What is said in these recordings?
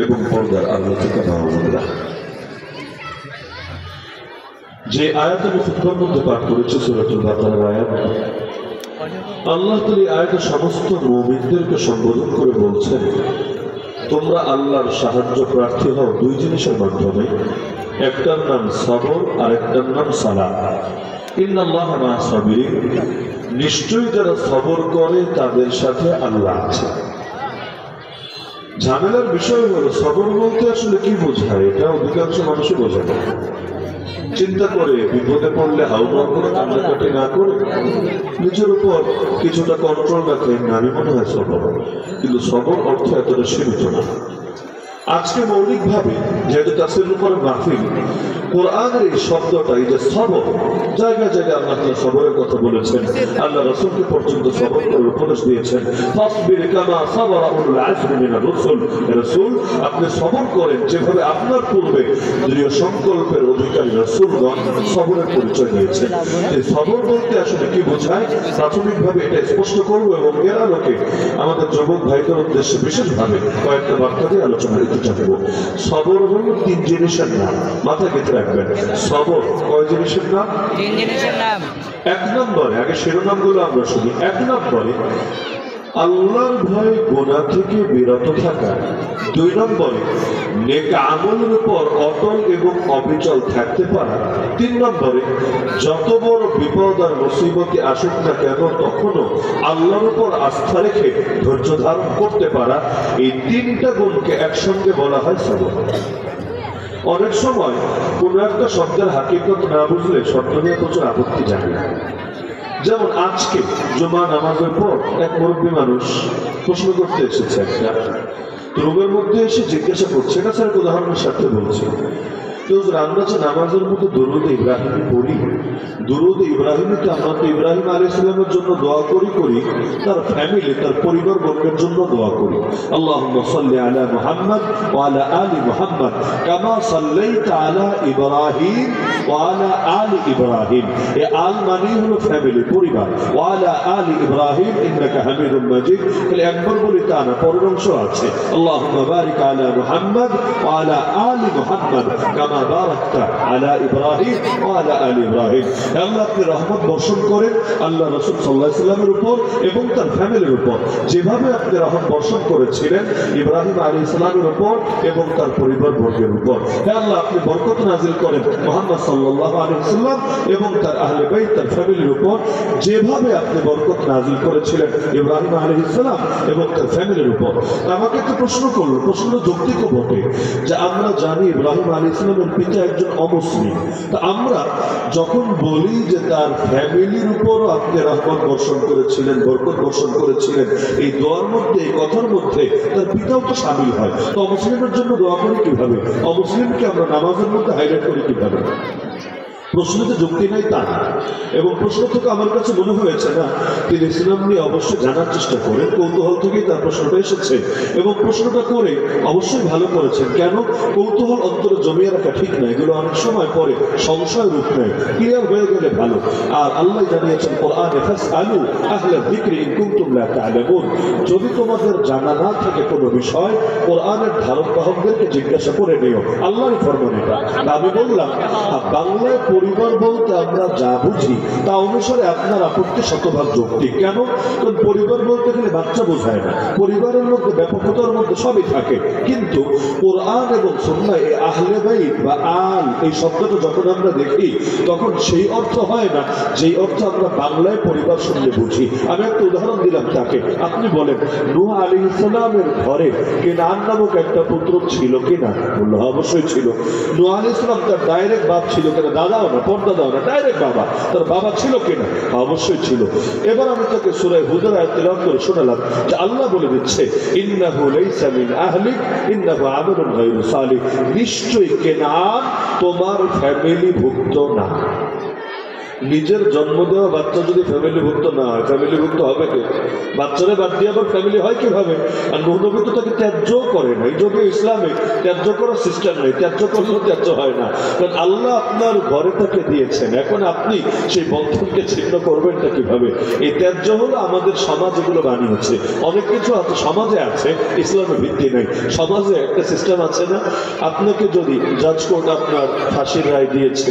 এবং পর্দার আলো থেকে মাহমুদরা, যে আয়াত আমি খুতবার মধ্যে পাঠ করেছি সূরাতুল বাকারার আয়াত, আল্লাহ তাআলা এই আয়াতে সমস্ত মুমিনদেরকে সম্বোধন করে বলছেন, তোমরা আল্লাহর সাহায্য প্রার্থী হও দুই জিনিসের মাধ্যমে, একটার নাম সবর আর একটার নাম সালাহ। ইন্নাল্লাহা মা'আস সাবিরিন, নিশ্চয়ই যারা সবর করে তাদের সাথে আল্লাহ আছে। ঝামেলার বিষয় হলো সবর বলতে আসলে কি বোঝায়, এটা অধিকাংশ মানুষই বোঝে না। চিন্তা করে বিপদে পড়লে হাউমাউ করে কান্নাকাটি না করে নিজের উপর কিছুটা কন্ট্রোল রাখে, নারী মনে হয় সবর। কিন্তু সবর অর্থ এতটা সীমিত না। আজকে মৌলিকভাবে যেহেতু তাফসীরের উপরে মাহফিল, কোরআনের এই শব্দটা, এই যে সবর, জায়গায় জায়গায় আল্লাহ তাআলা সবরের কথা বলেছেন। আল্লাহ রাসূলকে পর্যন্ত সবর করার উপদেশ দিয়েছেন। ফাসবির কামা সাবারা উলুল আজমি মিনার রাসূল, রাসূল আপনি সবর করেন যেভাবে আপনার পূর্বে দৃঢ় সংকল্পের অধিকারী রাসূলগণ সবরের পরিচয় দিয়েছেন। এই সবর বলতে আসলে কি বোঝায়, প্রাথমিকভাবে এটা স্পষ্ট করব এবং এর আলোকে আমাদের যুবক ভাইদের উদ্দেশ্যে বিশেষভাবে কয়েকটা বার্তা দিয়ে আলোচনা করতে চাইব। সবর হলো তিন জিনিসের নাম, মাথায় গেঁথে রাখবেন। সবর কয় জিনিসের নাম? তিন জিনিসের নাম। এক নম্বরে, আগে শিরোনামগুলো আমরা শুনি। এক নম্বরে আল্লাহর ভয় গুনাহ থেকে বিরত থাকা। দুই নম্বরে নেক আমলের উপর অটল এবং অবিচল থাকতে পারা। তিন নম্বরে যত বড় বিপদ আর মুসিবতে আসুক না কেন তখনও আল্লাহর উপর আস্থা রেখে ধৈর্য ধারণ করতে পারা। এই তিনটা গুণকে একসঙ্গে বলা হয় সবর। অনেক সময় কোনো একটা শব্দের হাকিকত না বুঝলে শব্দ নিয়ে প্রচুর আপত্তি জাগে। যেমন আজকে জুমা নামাজের পর এক মুরব্বী মানুষ প্রশ্ন করতে এসেছে, একটা রুমের মধ্যে এসে জিজ্ঞাসা করছে, এটা স্যার উদাহরণের সাথে বলছি, আমরা যে নামাজের মধ্যে দরুদ ইব্রাহিমী পড়ি, দরুদ ইব্রাহিমীতে আমরা তো ইব্রাহিম আলাইহিস সালামের জন্য দোয়া করি, তার ফ্যামিলি, তার পরিবার বর্গের জন্য দোয়া করি। আল্লাহুম্মা সাল্লি আলা মুহাম্মদ ওয়া আলা আলি মুহাম্মদ কামা সাল্লাইতা আলা ইব্রাহিম ওয়া আলা আলি ইব্রাহিম। এই আল মানে হলো ফ্যামিলি, পরিবার। ওয়া আলা আলি ইব্রাহিম ইন্নাকা হামিদুম মাজিদ। তাহলে একবার বলি তা না, পরের অংশ আছে, আল্লাহুম্মা বারিক আলা মুহাম্মদ ওয়া আলা আলি মুহাম্মদ কামা বারাকতা আলা ইব্রাহিম ওয়া আলা আলি ইব্রাহিম। আল্লাহ আপনি রহমত বর্ষণ করেন আল্লাহ রাসূল সাল্লাল্লাহু আলাইহি ওয়াসাল্লামের উপর এবং তার ফ্যামিলির উপর, যেভাবে আপনি রহমত বর্ষণ করেছিলেন ইব্রাহিম আলাইহিস সালামের উপর এবং তার পরিবার বর্গের উপর। হে আল্লাহ আপনি বরকত নাযিল করেন মুহাম্মদ সাল্লাল্লাহু আলাইহি ওয়াসাল্লাম এবং তার আহলে বাইত, তার ফ্যামিলির উপর, যেভাবে আপনি বরকত নাযিল করেছিলেন ইব্রাহিম আলাইহিস সালাম এবং তার ফ্যামিলির উপর। আমাকে একটা প্রশ্ন করলো, প্রশ্নটা যৌক্তিকও বটে, যে আমরা জানি ইব্রাহিম আলাইহিস সালামের পিতা একজন অমুসলিম, তা আমরা যখন বলি যে তার ফ্যামিলির উপর আপনি রহমত বর্ষণ করেছিলেন, বরকত বর্ষণ করেছিলেন, এই দোয়ার মধ্যে, এই কথার মধ্যে তার পিতাও তো শামিল হয়, তো অমুসলিমের জন্য দোয়া করি কিভাবে? অমুসলিমকে আমরা নামাজের মধ্যে হাইলাইট করি কিভাবে? প্রশ্নতে যুক্তি নাই তা না। এবং প্রশ্ন থেকে আমার কাছে মনে হয়েছে না তিনি ইসলাম নিয়ে অবশ্যই জানার চেষ্টা করেন, কৌতূহল থেকেই তার প্রশ্নটা এসেছে এবং প্রশ্নটা করে অবশ্যই ভালো করেছেন। কেন? কৌতূহল অন্তরে জমিয়ে রাখা ঠিক না, এগুলো অনেক সময় পরে সংশয় রূপ নেয়, ক্লিয়ার হয়ে গেলে ভালো। আর আল্লাহ জানিয়েছেন কোরআনে, ফাসআলু আহলা যিকরি ইন কুনতুম লা তা'লামুন, যদি তোমাদের জানা না থাকে কোনো বিষয় কোরআনের ধারক বাহকদেরকে জিজ্ঞাসা করে নিও। আল্লাহর ফরমান এটা। আমি বললাম বাংলায় পরিবার বলতে আমরা যা বুঝি তা অনুসারে আপনার আপত্তি শতভাগ যৌক্তিক। কেন? কারণ পরিবার বলতে গেলে বাচ্চা বোঝায় না, পরিবারের মধ্যে ব্যাপকতার মধ্যে সবই থাকে। কিন্তু কোরআন এবং সুন্নাহ এই আহলে বাইত বা আল এই শব্দটা যখন আমরা দেখি তখন সেই অর্থ হয় না যেই অর্থ আমরা বাংলায় পরিবার শুনলে বুঝি। আমি একটা উদাহরণ দিলাম তাকে, আপনি বলেন নূহ আলাইহিস সালামের ঘরে কেনান নামক একটা পুত্র ছিল কিনা? বললো অবশ্যই ছিল। নূহ আলাইহিস সালাম তার ডাইরেক্ট বাপ ছিল কিনা? দাদাও না, পর্দাদাও না, ডাইরেক্ট বাবা। তার বাবা ছিল কিনা? অবশ্যই ছিল। এবার আমি তাকে সূরা হুদের আয়াত তেলাওয়াত করে শোনালাম যে আল্লাহ বলে দিচ্ছে ইন্নাহু লাইসা মিন আহলিক ইন্নাহু আমালুন গায়রু সালিহ, নিশ্চয়ই কেনান তোমার ফ্যামিলি ভুক্ত না। নিজের জন্ম দেওয়া বাচ্চা যদি ফ্যামিলিভুক্ত না হয়, ফ্যামিলিভুক্ত হবে কে? বাচ্চারা বাদ দিয়ে আবার ফ্যামিলি হয় কিভাবে? আর নবী তো তাকে ত্যায্য করে না। এই যুগে ইসলামে ত্যায্য করার সিস্টেম নেই, ত্যায্য করলেও ত্যায্য হয় না। কারণ আল্লাহ আপনার ঘরে তাকে দিয়েছেন, এখন আপনি সেই বন্ধনকে ছিন্ন করবেনটা কিভাবে? এই ত্যায্য হলো আমাদের সমাজ এগুলো বানিয়েছে। অনেক কিছু আছে সমাজে আছে, ইসলামের ভিত্তি নেই। সমাজে একটা সিস্টেম আছে না, আপনাকে যদি জাজ কোর্ট আপনার ফাঁসির রায় দিয়েছে,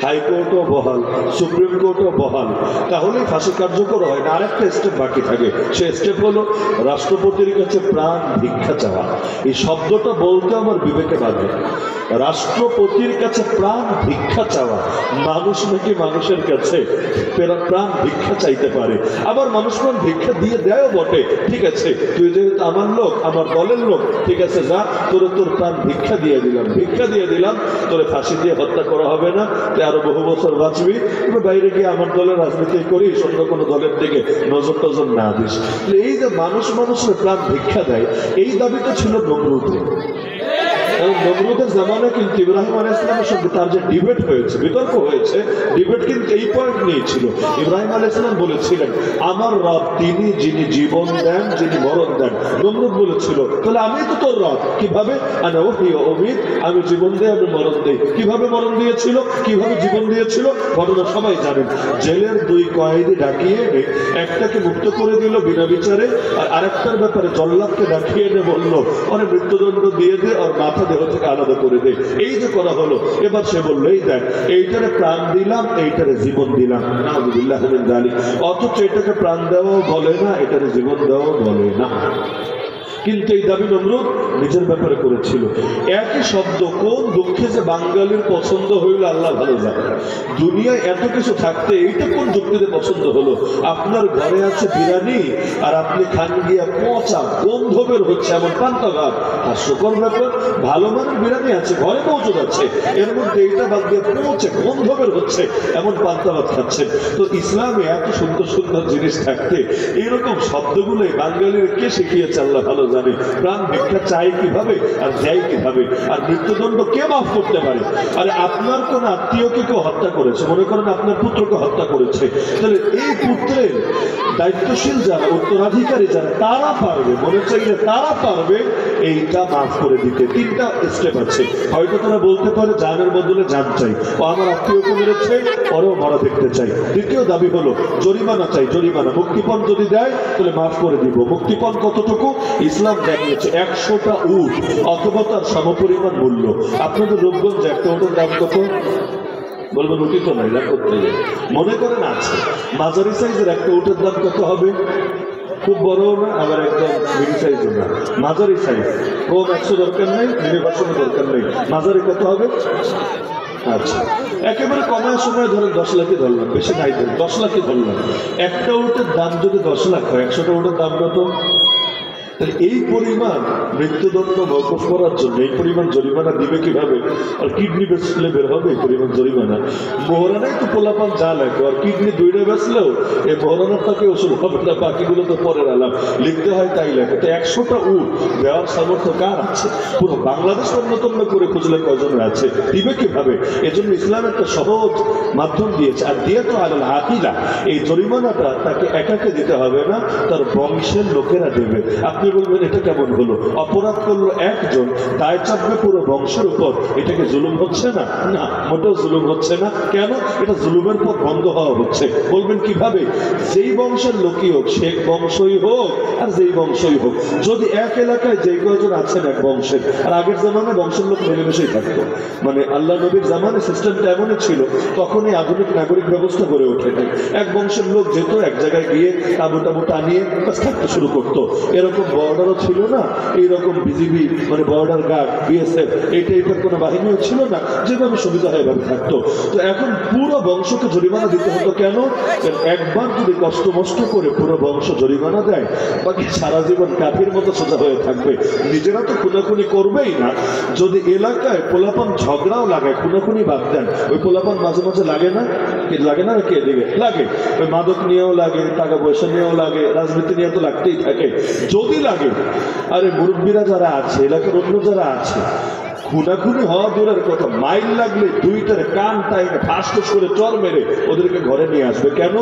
হাইকোর্টও বহাল, সুপ্রিম কোর্টও বহাল, তাহলেই ফাঁসি কার্যকর হয় না। আরেকটা স্টেপ বাকি থাকে, সে স্টেপ হলো রাষ্ট্রপতির কাছে প্রাণ ভিক্ষা চাওয়া। এই শব্দটা বলতে আমার বিবেকে বাধে। রাষ্ট্রপতির কাছে প্রাণ ভিক্ষা চাওয়া। মানুষ নাকি মানুষের কাছে প্রাণ ভিক্ষা চাইতে পারে, আবার মানুষ প্রাণ ভিক্ষা দিয়ে দেয়ও বটে। ঠিক আছে, তুই যেহেতু আমার লোক, আমার দলের লোক, ঠিক আছে যা, তোর প্রাণ ভিক্ষা দিয়ে দিলাম, ভিক্ষা দিয়ে দিলাম, তোরে ফাঁসি দিয়ে হত্যা করা হবে না, তুই আরো বহু বছর বাঁচবি, তুমি বাইরে গিয়ে আমার দলের রাজনীতি করিস, অন্য কোনো দলের দিকে নজর টজর না দিস। এই যে মানুষ মানুষের প্রাণ ভিক্ষা দেয়, এই দাবিটা ছিল নমরুদের। নমরুদের জামানে কিন্তু ইব্রাহিম আলাইহিস সালামের সঙ্গে তার যে ডিবেট হয়েছে, বিতর্ক হয়েছে, ডিবেট কিন্তু এই পয়েন্ট নিয়েছিল। ইব্রাহিম আলাইহিস সালাম বলেছিলেন, আমার রব তিনি যিনি জীবন দেন, যিনি মরণ দেন। নমরুদ বলেছিল, তাহলে আমি তো তোর রব, কিভাবে? আমি জীবন দেই, আমি মরণ দেই। কিভাবে মরণ দিয়েছিল, কিভাবে জীবন দিয়েছিল, ঘটনা সবাই জানেন। জেলের দুই কয়েদি ডাকিয়ে এনে একটাকে মুক্ত করে দিল বিনা বিচারে, আর আরেকটার ব্যাপারে জল্লাদকে ডাকিয়ে এনে বললো, অনেক মৃত্যুদণ্ড দিয়ে দে, আর মাথা দেহ থেকে আলাদা করে দে। এই যে করা হলো, এবার সে বললো, এই দেখ, এইটারে প্রাণ দিলাম, এইটারে জীবন দিলাম, নাউযুবিল্লাহ মিন যালিক। অথচ এটাকে প্রাণ দেওয়াও বলে না, এটারে জীবন দেওয়াও বলে না। কিন্তু এই দাবি নমরুদ নিজের ব্যাপারে করেছিল। একই শব্দ কোন দুঃখে যে বাঙালির পছন্দ হইল আল্লাহ ভালো জানে। দুনিয়ায় এত কিছু থাকতে এইটা কোন যুক্তিতে পছন্দ হলো? আপনার ঘরে আছে বিরিয়ানি, আর আপনি খান গিয়া পচা গন্ধ বের হচ্ছে এমন পান্তা ভাত। হাস্যকর ব্যাপার, ভালো মানের বিরিয়ানি আছে, ঘরে মজুদ আছে, এর মধ্যে এইটা বাদ দিয়ে পচে গন্ধ বের হচ্ছে এমন পান্তা ভাত খাচ্ছেন। তো ইসলামে এত সুন্দর সুন্দর জিনিস থাকতে এইরকম শব্দগুলোই বাঙালির কে শিখিয়েছে আল্লাহ ভালো জানে। প্রাণ ভিক্ষা চাই কিভাবে আর দেয় কিভাবে, আর মৃত্যুদণ্ড কে মাফ করতে পারে? আরে আপনার কোন আত্মীয়কে কেউ হত্যা করেছে, মনে করেন আপনার পুত্রকে হত্যা করেছে, তাহলে এই পুত্রের দায়িত্বশীল যারা, উত্তরাধিকারী যারা, তারা পারবে, মনে চাইলে তারা পারবে এইটা মাফ করে দিতে। তিনটা স্টেপ আছে। হয়তো তারা বলতে পারে জানের বদলে জান চাই, ও আমার আত্মীয়কে মেরেছে, ওরেও মরা দেখতে চাই। দ্বিতীয় দাবি হলো জরিমানা চাই, জরিমানা। মুক্তিপণ যদি দেয় তাহলে মাফ করে দিব। মুক্তিপণ কতটুকু? ইসলাম জানিয়েছে 100টা উট অথবা তার সমপরিমাণ মূল্য। আপনাদের রূপগঞ্জে একটা উটের দাম কত? বলবেন উঠি তো নাই, লাভ করতে যায়, মনে করেন আছে। মাঝারি সাইজের একটা উটের দাম কত হবে? খুব বড় না, আবার একদম মিডি সাইজও না, মাঝারি সাইজ। কম 100 দরকার নেই, মিনিমাম দরকার নেই, মাঝারি কত হবে? আচ্ছা, একেবারে কমায় সময় ধরেন 10 লাখই ধরলাম, বেশি নাই ধরেন 10 লাখই ধরলাম। একটা উটের দাম যদি 10 লাখ হয়, 100টা উটের দাম কত? তাহলে এই পরিমাণ মৃত্যুদণ্ড মওকুফ করার জন্য এই পরিমাণ জরিমানা দিবে কিভাবে? আর কিডনি বেচলে বের হবে এই পরিমাণ জরিমানা। মোহরানাই তো পোলাপান যা লাগে, আর কিডনি দুইটা বেচলেও এই মোহরানার তাকে ওষুধ হবে না, বাকিগুলো তো পরের আলাপ, লিখতে হয় তাই লেখে। তো 100টা উট দেওয়ার সামর্থ্য কার আছে? পুরো বাংলাদেশ অন্যতম করে খুঁজলে কয়জনের আছে? দিবে কিভাবে? এজন্য ইসলাম একটা সহজ মাধ্যম দিয়েছে। আর দিয়ে তো আলাল আকিলা, এই জরিমানাটা তাকে একাকে দিতে হবে না, তার বংশের লোকেরা দেবে। আপনি বলবেন এটা কেমন হলো? অপরাধ করলো একজন, দায় চাপবে পুরো বংশের উপর, এটাকে জুলুম হচ্ছে না? না, মোটেও জুলুম হচ্ছে না। কেন? এটা জুলুমের পথ বন্ধ হওয়া হচ্ছে। বলবেন কিভাবে? যেই বংশের লোকই হোক, শেখ বংশই হোক আর যেই বংশই হোক, যদি এক এলাকায় যে কয়জন আছেন এক বংশের, আর আগের জামানে বংশের লোক মিলেমিশেই থাকতো, মানে আল্লাহ নবীর জামানে সিস্টেমটা এমনই ছিল, তখনই আধুনিক নাগরিক ব্যবস্থা গড়ে ওঠে নাই। এক বংশের লোক যেত, এক জায়গায় গিয়ে তাবু টাবু টানিয়ে বাস থাকতে শুরু করতো। এরকম বর্ডারও ছিল না, এইরকম বিজিবি মানে বর্ডার গার্ড, বিএসএফ এই টাইপের কোনো বাহিনীও ছিল না, যেভাবে সুবিধা হয় এভাবে থাকতো। তো এখন পুরো বংশকে জরিমানা দিতে হতো কেন? একবার যদি কষ্ট মষ্ট করে পুরো বংশ জরিমানা দেয়, বাকি সারা জীবন কাফির মতো সোজা হয়ে থাকবে। নিজেরা তো খুনাখুনি করবেই না, যদি এলাকায় পোলাপান ঝগড়াও লাগায়, খুনাখুনি বাদ দেন, ওই পোলাপান মাঝে মাঝে লাগে না, লাগে না কে দিকে লাগে, ওই মাদক নিয়েও লাগে, টাকা পয়সা নিয়েও লাগে, রাজনীতি নিয়ে তো লাগতেই থাকে। যদি লাগে, আরে মুরব্বীরা যারা আছে, এলাকার অন্য যারা আছে, খুনাখুনি হওয়া দূরের কথা, মাইল লাগলে দুইটার কান টাইমে ঠাস করে চর মেরে ওদেরকে ঘরে নিয়ে আসবে। কেন?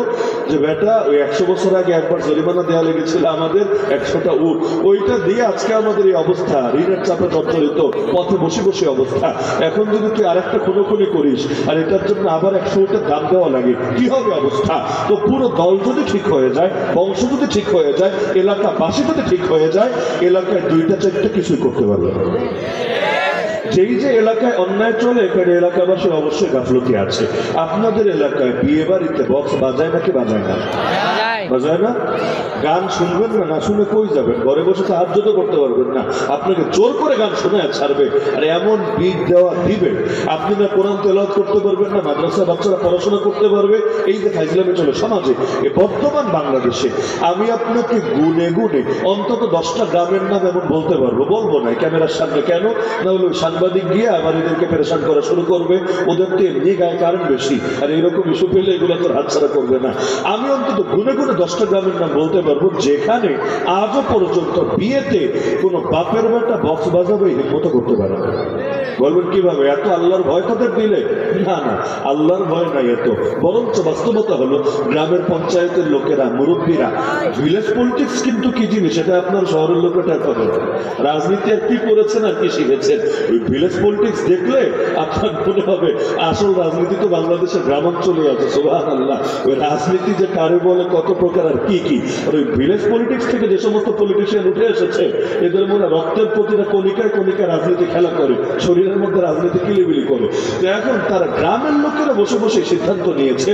যে বেটা ওই 100 বছর আগে একবার জরিমানা দেওয়া লেগেছিল আমাদের 100টা উট, ওইটা দিয়ে আজকে আমাদের এই অবস্থা, ঋণের চাপে জর্জরিত, পথে বসে বসে অবস্থা। এখন যদি তুই আরেকটা খুনোখুনি করিস আর এটার জন্য আবার 100 উটের দাম দেওয়া লাগে, কি হবে অবস্থা? তো পুরো দল যদি ঠিক হয়ে যায়, বংশ যদি ঠিক হয়ে যায়, এলাকাবাসী যদি ঠিক হয়ে যায়, এলাকায় 2টা 4টা কিছুই করতে পারবে না। যেই যে এলাকায় অন্যায় চলে, এখানে এলাকাবাসীর অবশ্যই গাফলতি আছে। আপনাদের এলাকায় বিয়ে বাড়িতে বক্স বাজায় নাকি বাজায় না? বাজায় না? গান শুনবেন না, না শুনে কই যাবেন? ঘরে বসে সাহায্য করতে পারবেন না, আপনাকে জোর করে গান শুনে ছাড়বে, আর এমন বিট দেওয়া দিবে আপনি না কোরআন তেলাওয়াত করতে পারবেন না, মাদ্রাসা বাচ্চারা পড়াশোনা করতে পারবে। এই যে ফাইজলামে চলে সমাজে, এই বর্তমান বাংলাদেশে আমি আপনাকে গুনে গুনে অন্তত 10টা গ্রামের নাম এমন বলতে পারবো, বলবো না ক্যামেরার সামনে। কেন? না হলে সাংবাদিক গিয়ে আবার এদেরকে পেরেশান করা শুরু করবে, ওদের তো এমনি গায়ে কারণ বেশি, আর এইরকম ইস্যু পেলে এগুলো তো হাতছাড়া করবে না। আমি অন্তত গুনে গুনে 10টা গ্রামের নাম বলতে পারবো যেখানে আজও পর্যন্ত বিয়েতে কোনো বাপের বেটা বক্স বাজাবে হিম্মত করতে পারে না। বলবেন কিভাবে? এত আল্লাহর ভয় তাদের দিলে? না না, আল্লাহর ভয় নাই এত, বরঞ্চ বাস্তবতা হলো গ্রামের পঞ্চায়েতের লোকেরা, মুরব্বীরা, ভিলেজ পলিটিক্স কিন্তু কি জিনিস এটা আপনার শহরের লোকেরা খবর। রাজনীতি আর কি করেছেন আর কি শিখেছেন, ওই ভিলেজ পলিটিক্স দেখলে আপনার মনে হবে আসল রাজনীতি তো বাংলাদেশের গ্রামাঞ্চলে আছে। সুবহানাল্লাহ, ওই রাজনীতি যে কারে বলে, কত প্রকার আর কি কি, আর ওই ভিলেজ পলিটিক্স থেকে যে সমস্ত পলিটিশিয়ান উঠে এসেছে, এদের মনে রক্তের প্রতিটা কণিকায় কণিকায় রাজনীতি খেলা করে, শরীরের মধ্যে রাজনীতি কিলিবিলি করে। তো এখন তারা গ্রামের লোকেরা বসে বসে সিদ্ধান্ত নিয়েছে,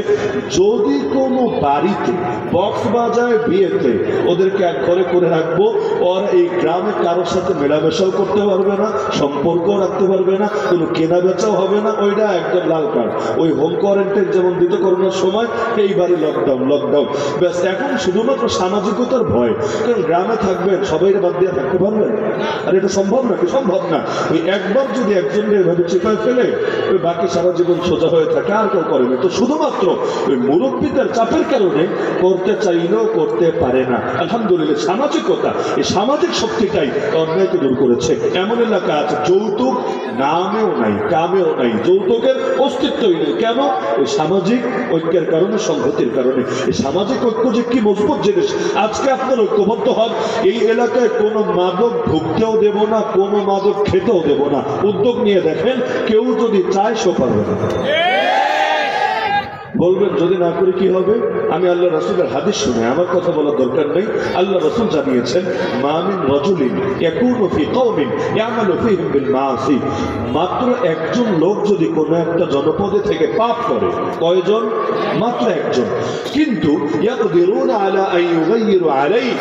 যদি কোনো বাড়িতে বক্স বাজায় বিয়েতে, ওদেরকে এক ঘরে করে রাখবো, আর এই গ্রামে কারোর সাথে মেলামেশাও করতে পারবে না, সম্পর্কও রাখতে পারবে না, কোনো কেনা বেচাও হবে না, ওইটা একদম লাল কার্ড। ওই হোম কোয়ারেন্টাইন যেমন দিত করোনার সময়, এইবারই লকডাউন লকডাউন ব্যাস। এখন শুধুমাত্র সামাজিকতার ভয়, কারণ গ্রামে থাকবেন সবাই বাদ দিয়ে থাকতে পারবেন, আর এটা সম্ভব নাকি? সম্ভব না। ওই একবার যদি একজনকে এভাবে চেপায় ফেলে, ওই বাকি সারা জীবন সোজা হয়ে থাকে, আর কেউ করে না। তো শুধুমাত্র ওই মুরব্বীদের চাপের কারণে করতে চাইলেও করতে পারে না। আলহামদুলিল্লাহ, সামাজিকতা, এই সামাজিক শক্তিটাই অন্যায়কে দূর করেছে। এমন এলাকা আছে যৌতুক নামেও নাই, কামেও নাই, যৌতুকের অস্তিত্বই নেই। কেন? ওই সামাজিক ঐক্যের কারণে, সংহতির কারণে। এই সামাজিক ঐক্য যে কি মজবুত জিনিস, আজকে আপনার ঐক্যবদ্ধ হন, এই এলাকায় কোনো মাদক ঢুকতেও দেব না, কোনো মাদক খেতেও দেব না। উদ্যোগ নিয়ে দেখেন, কেউ যদি চায় সে পারবে না। বলবেন যদি না করে কি হবে? আমি আল্লাহ রাসূলের হাদিস শুনে, আমার কথা বলার দরকার নেই। আল্লাহ রাসূল জানিয়েছেন, মা মিন রাজুলিন ইয়াকুনু ফি কওমিন ইয়ামালু ফীহিম বিল মাআসি, মাত্র একজন লোক যদি কোনো একটা জনপদে থেকে পাপ করে, কয়জন? মাত্র একজন, কিন্তু ইয়াকদিরুনা আলা আন ইউগাইয়িরু আলাইহি,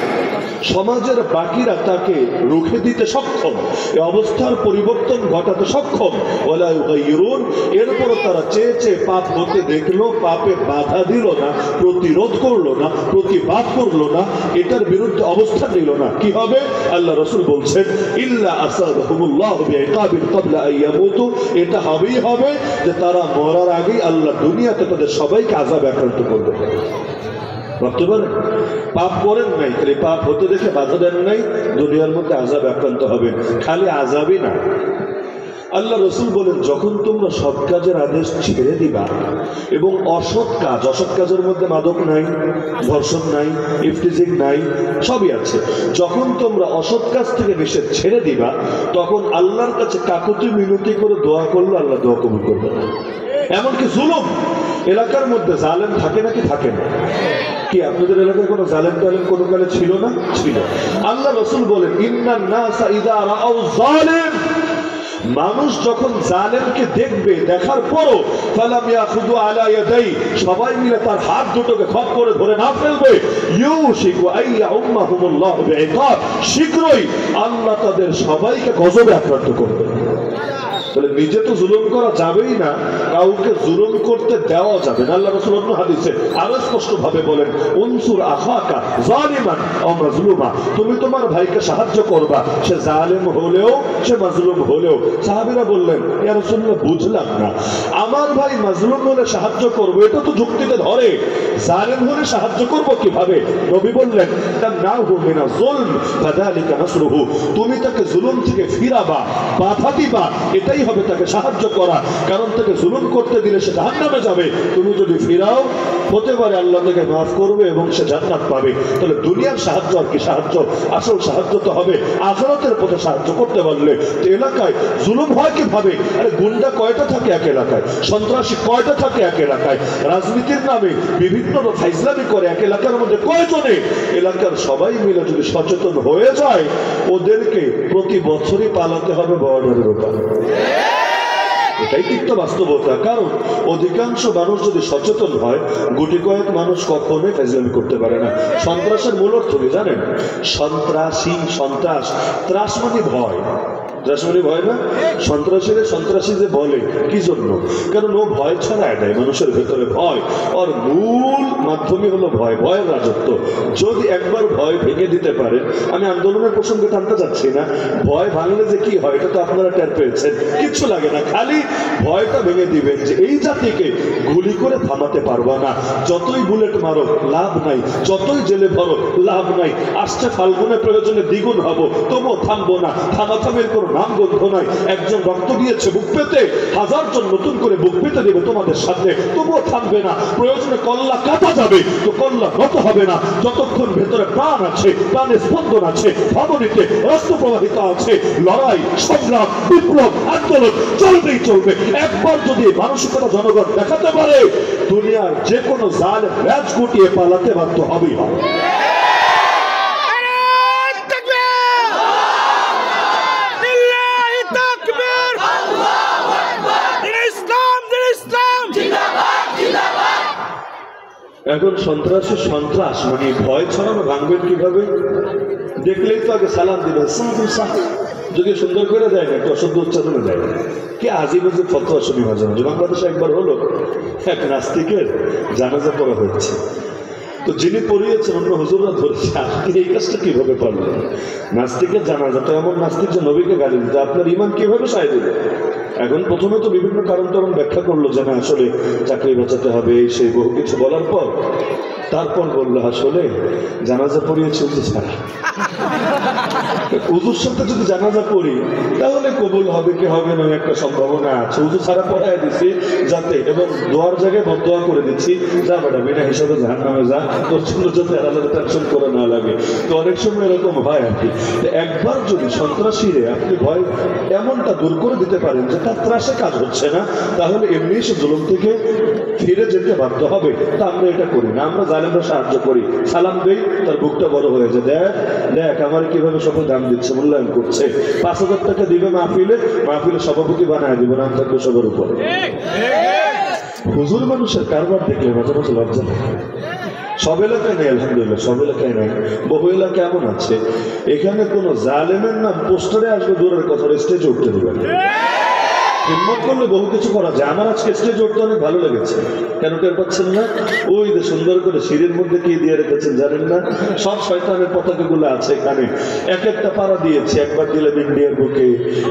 সমাজের বাকিরা তাকে রুখে দিতে সক্ষম, এই অবস্থার পরিবর্তন ঘটাতে সক্ষম। ওয়ালা ইউগাইয়িরুন, এরপরও তারা চেয়ে চেয়ে পাপ হতে দেখলো, পাপে বাধা দিল না, প্রতিরোধ করলো না, প্রতিবাদ করলো না, এটার বিরুদ্ধে অবস্থান নিল না, কি হবে? আল্লাহ রাসূল বলছেন, ইল্লা আসাবাহুমুল্লাহু বিইকাবিন ক্বাবলা আন ইয়ামুতু, এটা হবেই হবে যে তারা মরার আগেই আল্লাহ দুনিয়াতে তাদের সবাইকে আযাব আক্রান্ত করবে। ভাবতে পারেন, পাপ করেন নাই, খালি পাপ হতে দেখে বাধা দেন নাই, দুনিয়ার মধ্যে আযাব আক্রান্ত হবে। খালি আযাবই না, আল্লাহ রাসূল বলেন, যখন তোমরা সৎ কাজের আদেশ ছেড়ে দিবা এবং অসৎ কাজ, অসৎ কাজের মধ্যে মাদক নাই, ধর্ষণ নাই, ইফতিজিং নাই, সবই আছে, যখন তোমরা অসৎ কাজ থেকে নিষেধ ছেড়ে দিবা, তখন আল্লাহর কাছে কাকুতি মিনতি করে দোয়া করলে আল্লাহ দোয়া কবুল করবে না। এমনকি জুলুম, এলাকার মধ্যে জালেম থাকে নাকি থাকে না? কি আপনাদের এলাকায় কোনো জালেম টালেম কোনো কালে ছিল না? ছিল। আল্লাহ রাসূল বলেন, ইন্নান নাসা ইযা রাআউ যালিম, মানুষ যখন জালেমকে দেখবে, দেখার পরও ফালাম ইয়াখুযু আলা ইয়াদাই, সবাই মিলে তার হাত দুটোকে খপ করে ধরে না ফেলবে, ইউশিকু আইয়া উম্মাহুমুল্লাহু বিইকাব, শীঘ্রই আল্লাহ তাদের সবাইকে গজবে আক্রান্ত করবে। তাহলে নিজে তো জুলুম করা যাবেই না, কাউকে জুলুম করতে দেওয়া যাবে না। আল্লাহ রাসূল অন্য হাদিসে আরো স্পষ্ট ভাবে বলেন, উনসুর আখাকা যালিমান আও মাজলুমা, তুমি তোমার ভাইকে সাহায্য করবা, সে জালেম হলেও, সে মাজলুম হলেও। সাহাবীরা বললেন, ইয়া রাসূলুল্লাহ, বুঝলাম না, আমার ভাই মাজলুম হলে সাহায্য করবো, এটা তো যুক্তিতে ধরে। জালেম হলে সাহায্য করবো কিভাবে? নবী বললেন তামনাহু মিনা যুলম ফাযালিকা নাসরুহু, তুমি তাকে জুলুম থেকে ফিরাবা, বাধা দিবা, এটাই হবে তাকে সাহায্য করা। কারণ তাকে জুলুম করতে দিলে সে জাহান্নামে যাবে, তুমি যদি ফিরাও হতে পারে আল্লাহ তাকে মাফ করবে এবং সে জান্নাত পাবে। তাহলে দুনিয়ার সাহায্য আর কি সাহায্য? আসল সাহায্য তো হবে আখিরাতের পথে সাহায্য করতে পারলে। তো এলাকায় জুলুম হয় কিভাবে? আরে গুন্ডা কয়টা থাকে এক এলাকায়, সন্ত্রাসী কয়টা থাকে এক এলাকায়, রাজনীতির নামে বিভিন্ন ফাইজলামি করে এক এলাকার মধ্যে কয়জনে? এলাকার সবাই মিলে যদি সচেতন হয়ে যায়, ওদেরকে প্রতি বছরই পালাতে হবে বর্ডারের উপরে। এটাই কিন্তু বাস্তবতা। কারণ অধিকাংশ মানুষ যদি সচেতন হয়, গুটি কয়েক মানুষ কখনোই ফাইজলামি করতে পারে না। সন্ত্রাসের মূল অর্থ কি জানেন? সন্ত্রাসী, সন্ত্রাস, ত্রাস মানে ভয়। ভয় না? সন্ত্রাসী যে বলে কি জন্য? কারণ ও ভয় ছড়ায় দেয় মানুষের ভেতরে ভয়। ওর মূল মাধ্যমে হলো ভয়, ভয়ের রাজত্ব। যদি একবার ভয় ভেঙে দিতে পারেন, আমি আন্দোলনের প্রসঙ্গে টানতে চাচ্ছি না, ভয় ভাঙলে যে কি হয় এটা তো আপনারা টের পেয়েছেন, কিচ্ছু লাগে না, খালি ভয়টা ভেঙে দিবেন যে এই জাতিকে গুলি করে থামাতে পারবা না, যতই বুলেট মারো লাভ নাই, যতই জেলে ভরো লাভ নাই, আসছে ফাল্গুনে প্রয়োজনে দ্বিগুণ হবো, তবুও থামবো না, থামাথামের কোনো নাম গন্ধ নাই। একজন রক্ত দিয়েছে বুক পেতে, 1000 জন নতুন করে বুক পেতে দেবে তোমাদের সাথে, তবুও থামবে না। প্রয়োজনে কল্লা কাটা যাবে তো কল্লা নত হবে না, যতক্ষণ ভেতরে প্রাণ আছে, প্রাণে স্পন্দন আছে, ভাবনীতে রক্ত প্রবাহিত আছে, লড়াই, সংগ্রাম, বিপ্লব, আন্দোলন চলবেই চলবে। একবার যদি মানসিকতা জনগণ দেখাতে পারে, দুনিয়ার যে কোনো জালেম রাজ গুটিয়ে পালাতে বাধ্য হবেই হবে। এখন সন্ত্রাস মানে ভয় ছড়ানো ভাঙবেন কিভাবে? দেখলেই তো আগে সালাম দিবে, যদি সুন্দর করে দেয় না, একটু অশুদ্ধ উচ্চারণে দেয় না, কি আজিব আজিব ফতোয়া শুনি মাঝে মাঝে। বাংলাদেশে একবার হলো এক নাস্তিকের জানাজা পড়া হচ্ছে, তো যিনি পড়িয়েছেন অন্য হুজুররা ধরছে, আপনি এই কাজটা কিভাবে পারলেন? নাস্তিকের জানাজা, তো এমন নাস্তিক যে নবীকে গালি দিতে, আপনার ইমান কিভাবে সায় দিবে? এখন প্রথমে তো বিভিন্ন কারণ ব্যাখ্যা করলো যে না আসলে চাকরি বাঁচাতে হবে, সেই বহু কিছু বলার পর তারপর বললো আসলে জানাজা পড়িয়েছে উজু ছাড়া। উজুর সাথে যদি জানাজা পড়ি তাহলে কবুল হবে কি হবে না একটা সম্ভাবনা আছে। উজু ছাড়া পড়ায় দিচ্ছি যাতে, এবং দোয়ার জায়গায় বদদোয়া করে দিচ্ছি, যা বেটা বিনা হিসাবে জাহান্নামে যা, তোর জন্য যাতে আলাদা টেনশন করে না লাগে। তো অনেক সময় এরকম হয় আর কি। একবার যদি সন্ত্রাসীরে আপনি ভয় এমনটা দূর করে দিতে পারেন যে তার ত্রাসে কাজ হচ্ছে না, তাহলে এমনি সে জুলুম থেকে ফিরে যেতে বাধ্য হবে। তা আমরা এটা করি না, আমরা জালেমরা সাহায্য করি, সালাম দেই, তার বুকটা বড় হয়ে যায়, দেখ দেখ আমার কিভাবে সবাই দাম দিচ্ছে, মূল্যায়ন করছে। 5000 টাকা দিবে মাহফিলে সভাপতি বানায় দিবে, নাম থাকবে সবার উপরে। হুজুর মানুষের কারবার দেখলে মাঝে মাঝে লজ্জা লাগে। সব এলাকায় নেই, আলহামদুলিল্লাহ সব এলাকায় নেই, বহু এলাকা এমন আছে এখানে কোনো জালেমের নাম পোস্টারে আসবে দূরের কথা, স্টেজে উঠতে দেবে। হিম্মত করলে বহু কিছু করা যায়। আমার আজকে স্টেজে উঠতে অনেক ভালো লেগেছে, কেন টের পাচ্ছেন না? ওই যে সুন্দর করে সিঁড়ির মধ্যে কি দিয়ে রেখেছেন জানেন না? সব শয়তানের পতাকাগুলো আছে এখানে, এক একটা পাড়া দিয়েছে। একবার দিলাম ইন্ডিয়ার বুকে,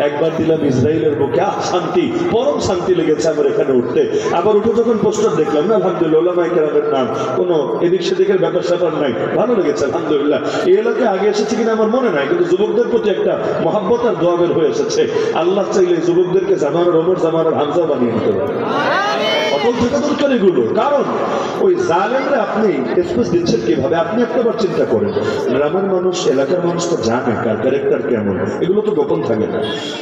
একবার দিলাম ইসরায়েলের বুকে। শান্তি, পরম শান্তি লেগেছে আমার এখানে উঠতে। আবার উঠে যখন পোস্টার দেখলাম না, আলহামদুলিল্লাহ ওলামায়ে কেরামের নাম, কোনো এদিক সেদিকের ব্যাপার স্যাপার নাই, ভালো লেগেছে আলহামদুলিল্লাহ। এই এলাকায় আগে এসেছে কিনা আমার মনে নাই, কিন্তু যুবকদের প্রতি একটা মহাব্বত আর দোয়া বের হয়ে এসেছে। আল্লাহ চাইলে যুবকদেরকে জামার ওমর জামার হামজা বানিয়ে নিতে পারে। অটল থাকা দরকার এগুলো। কারণ ওই জালেমরা আপনি স্পেস দিচ্ছেন কিভাবে, আপনি একটাবার চিন্তা করেন। গ্রামের মানুষ, এলাকার মানুষ তো জানে কার ক্যারেক্টার কেমন, এগুলো তো গোপন থাকে না।